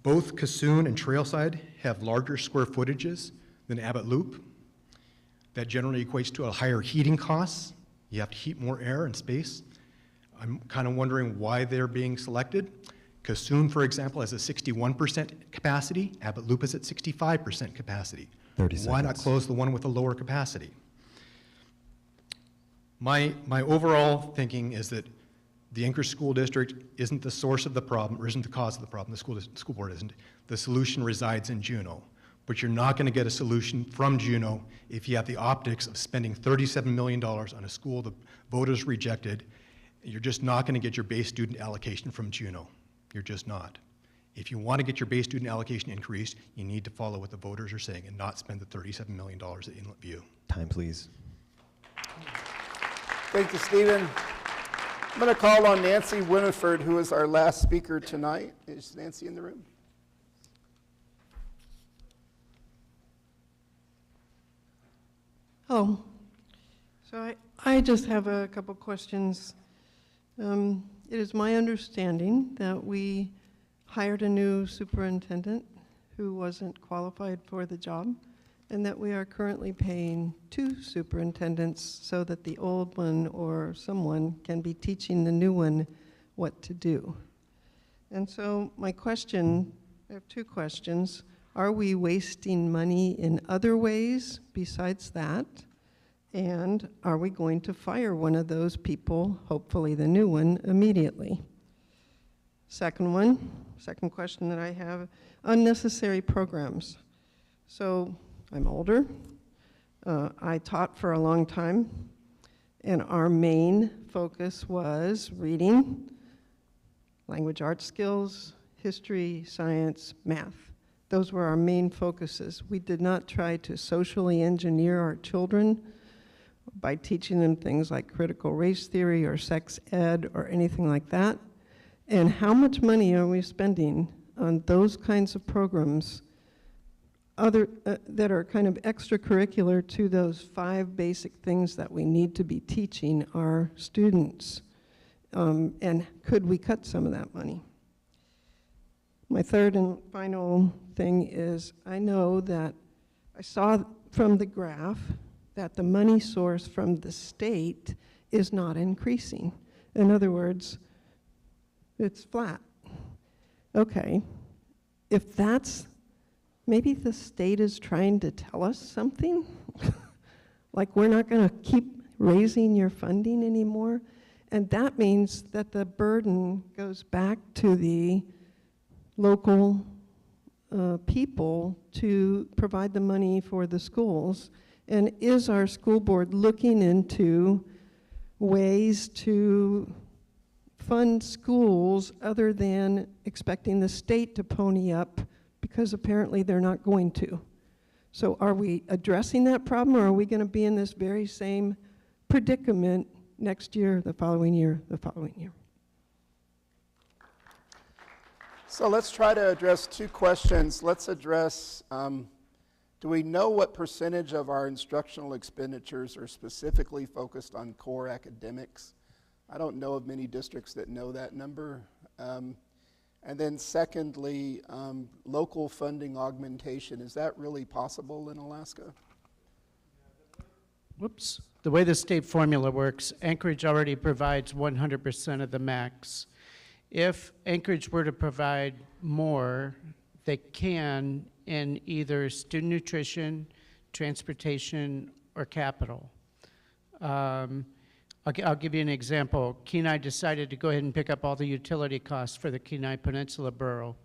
Both Cassoon and Trailside have larger square footages than Abbott Loop. That generally equates to a higher heating costs. You have to heat more air and space. I'm kind of wondering why they're being selected. Cassoon, for example, has a 61% capacity. Abbott Loop is at 65% capacity. 30 Why not seconds. close the one with a lower capacity? My overall thinking is that the Anchorage School District isn't the source of the problem, or isn't the cause of the problem. The school board isn't. The solution resides in Juneau. But you're not going to get a solution from Juneau if you have the optics of spending $37 million on a school the voters rejected. You're just not going to get your base student allocation from Juneau. You're just not. If you want to get your base student allocation increased, you need to follow what the voters are saying and not spend the $37 million at Inlet View. Time, please. Thank you, Stephen. I'm going to call on Nancy Winifred, who is our last speaker tonight. Is Nancy in the room? Oh, so I just have a couple questions. It is my understanding that we hired a new superintendent who wasn't qualified for the job, and that we are currently paying 2 superintendents so that the old one or someone can be teaching the new one what to do. And so my question, I have 2 questions. Are we wasting money in other ways besides that? And are we going to fire one of those people, hopefully the new one, immediately? Second question that I have, unnecessary programs. So I'm older. I taught for a long time, and our main focus was reading, language arts skills, history, science, math. Those were our main focuses. We did not try to socially engineer our children by teaching them things like critical race theory or sex ed or anything like that. And how much money are we spending on those kinds of programs that are kind of extracurricular to those 5 basic things that we need to be teaching our students? And could we cut some of that money? My third and final thing is, I know that I saw from the graph that the money source from the state is not increasing. In other words, it's flat. Okay, if that's, maybe the state is trying to tell us something, like we're not going to keep raising your funding anymore, and that means that the burden goes back to the local people to provide the money for the schools. And is our school board looking into ways to fund schools other than expecting the state to pony up, because apparently they're not going to? So are we addressing that problem, or are we going to be in this very same predicament next year, the following year, the following year? So let's try to address 2 questions. Let's address, do we know what percentage of our instructional expenditures are specifically focused on core academics? I don't know of many districts that know that number. And then secondly, local funding augmentation. Is that really possible in Alaska? Whoops. the way the state formula works, Anchorage already provides 100% of the max. If Anchorage were to provide more, they can in either student nutrition, transportation, or capital. I'll give you an example. Kenai decided to go ahead and pick up all the utility costs for the Kenai Peninsula Borough.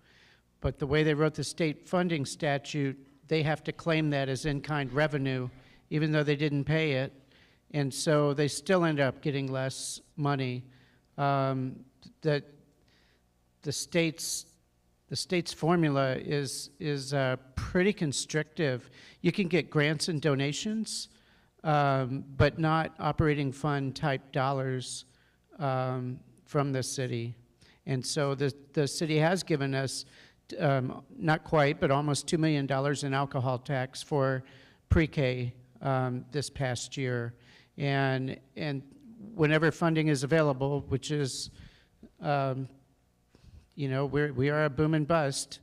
But the way they wrote the state funding statute, they have to claim that as in-kind revenue, even though they didn't pay it. And so they still end up getting less money. The state's formula is pretty constrictive. You can get grants and donations, but not operating fund type dollars from the city. And so the city has given us, not quite, but almost $2 million in alcohol tax for pre-K this past year. And whenever funding is available, which is, you know, we are a boom and bust,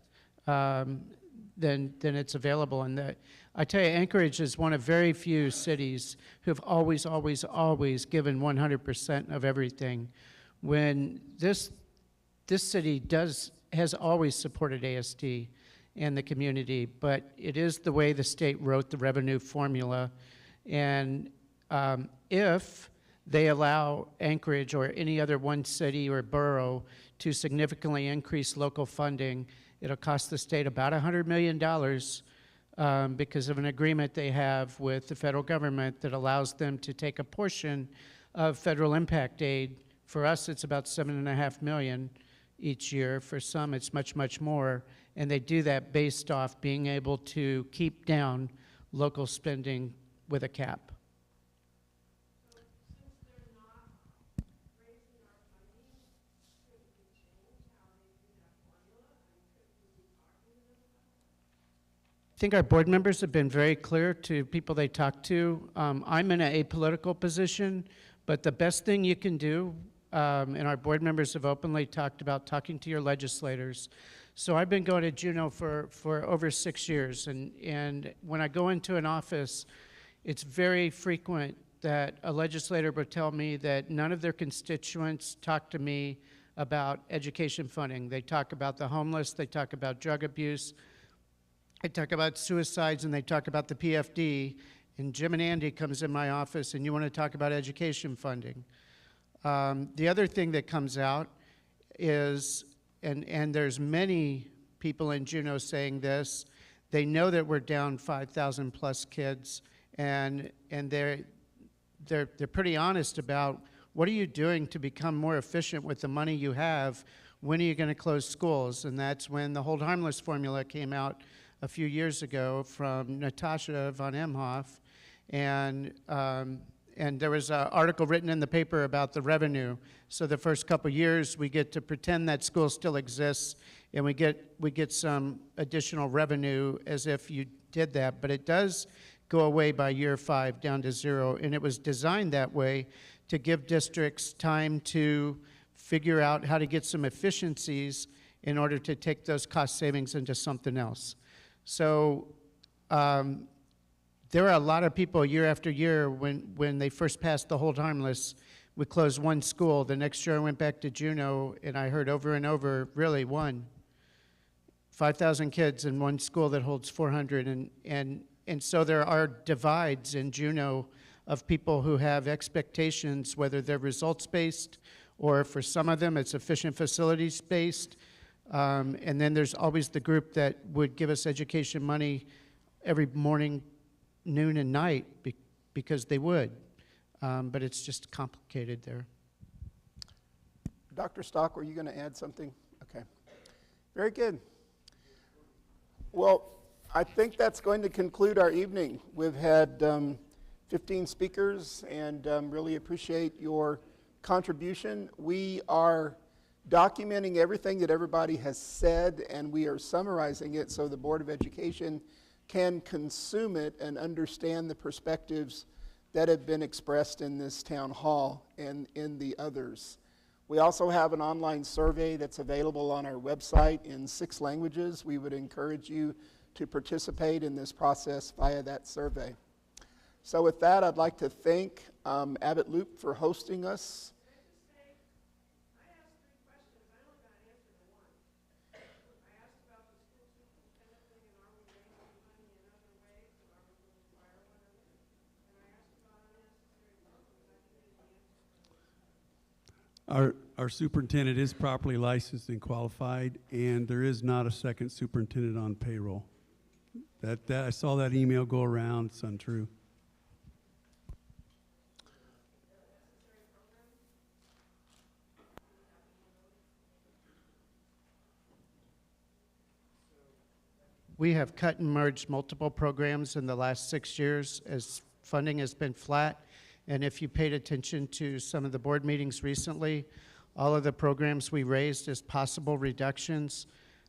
then it's available. And I tell you, Anchorage is one of very few cities who've always, always, always given 100% of everything. When this city has always supported ASD and the community, but it is the way the state wrote the revenue formula. And if they allow Anchorage or any other one city or borough to significantly increase local funding, it'll cost the state about $100 million because of an agreement they have with the federal government that allows them to take a portion of federal impact aid. For us, it's about $7.5 million each year. For some, it's much, much more. And they do that based off being able to keep down local spending with a cap. I think our board members have been very clear to people they talk to. I'm in an apolitical position, but the best thing you can do, and our board members have openly talked about talking to your legislators. So I've been going to Juneau for over 6 years, and when I go into an office, it's very frequent that a legislator will tell me that none of their constituents talk to me about education funding. They talk about the homeless, they talk about drug abuse, they talk about suicides, and they talk about the PFD, and Jim and Andy comes in my office, and you want to talk about education funding. The other thing that comes out is, and there's many people in Juneau saying this, they know that we're down 5,000 plus kids, and they're pretty honest about what are you doing to become more efficient with the money you have? When are you going to close schools? And that's when the Hold Harmless formula came out a few years ago from Natasha von Emhoff, and there was an article written in the paper about the revenue. So the first couple years, we get to pretend that school still exists, and we get some additional revenue as if you did that. But it does go away by year 5 down to 0, and it was designed that way to give districts time to figure out how to get some efficiencies in order to take those cost savings into something else. So there are a lot of people year after year when they first passed the Hold Harmless, we closed one school. The next year I went back to Juneau, and I heard over and over, really, 5,000 kids in one school that holds 400. And so there are divides in Juneau of people who have expectations, whether they're results-based or for some of them it's efficient facilities-based. And then there's always the group that would give us education money every morning, noon, and night because they would. But it's just complicated there. Dr. Stock, were you going to add something? Okay. Very good. Well, I think that's going to conclude our evening. We've had 15 speakers, and really appreciate your contribution. We are documenting everything that everybody has said, and we are summarizing it so the Board of Education can consume it and understand the perspectives that have been expressed in this town hall and in the others. We also have an online survey that's available on our website in 6 languages. We would encourage you to participate in this process via that survey. So with that, I'd like to thank Abbott Loop for hosting us. Our superintendent is properly licensed and qualified, and there is not a second superintendent on payroll. That I saw that email go around. It's untrue. We have cut and merged multiple programs in the last 6 years as funding has been flat. And if you paid attention to some of the board meetings recently, all of the programs we raised as possible reductions,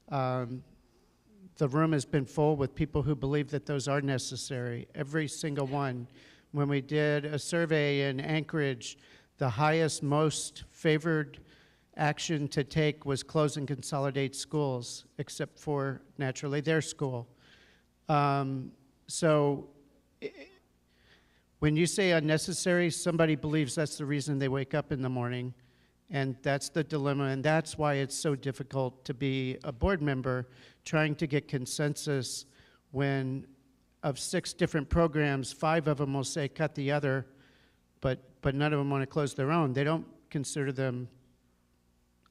the room has been full with people who believe that those are necessary, every single one. When we did a survey in Anchorage, the highest, most favored action to take was close and consolidate schools, except for, naturally, their school. When you say unnecessary, somebody believes that's the reason they wake up in the morning, and that's the dilemma, and that's why it's so difficult to be a board member trying to get consensus when of 6 different programs, 5 of them will say cut the other, but none of them want to close their own. They don't consider them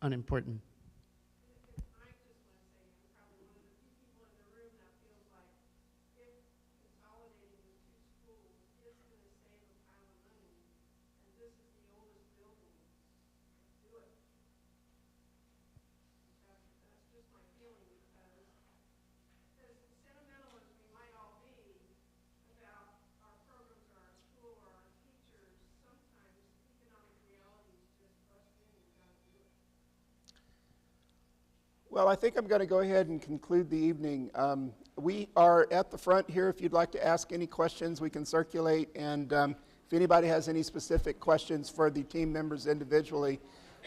unimportant. Well, I think I'm going to go ahead and conclude the evening. We are at the front here. If you'd like to ask any questions, we can circulate. And if anybody has any specific questions for the team members individually,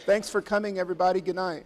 thanks for coming, everybody. Good night.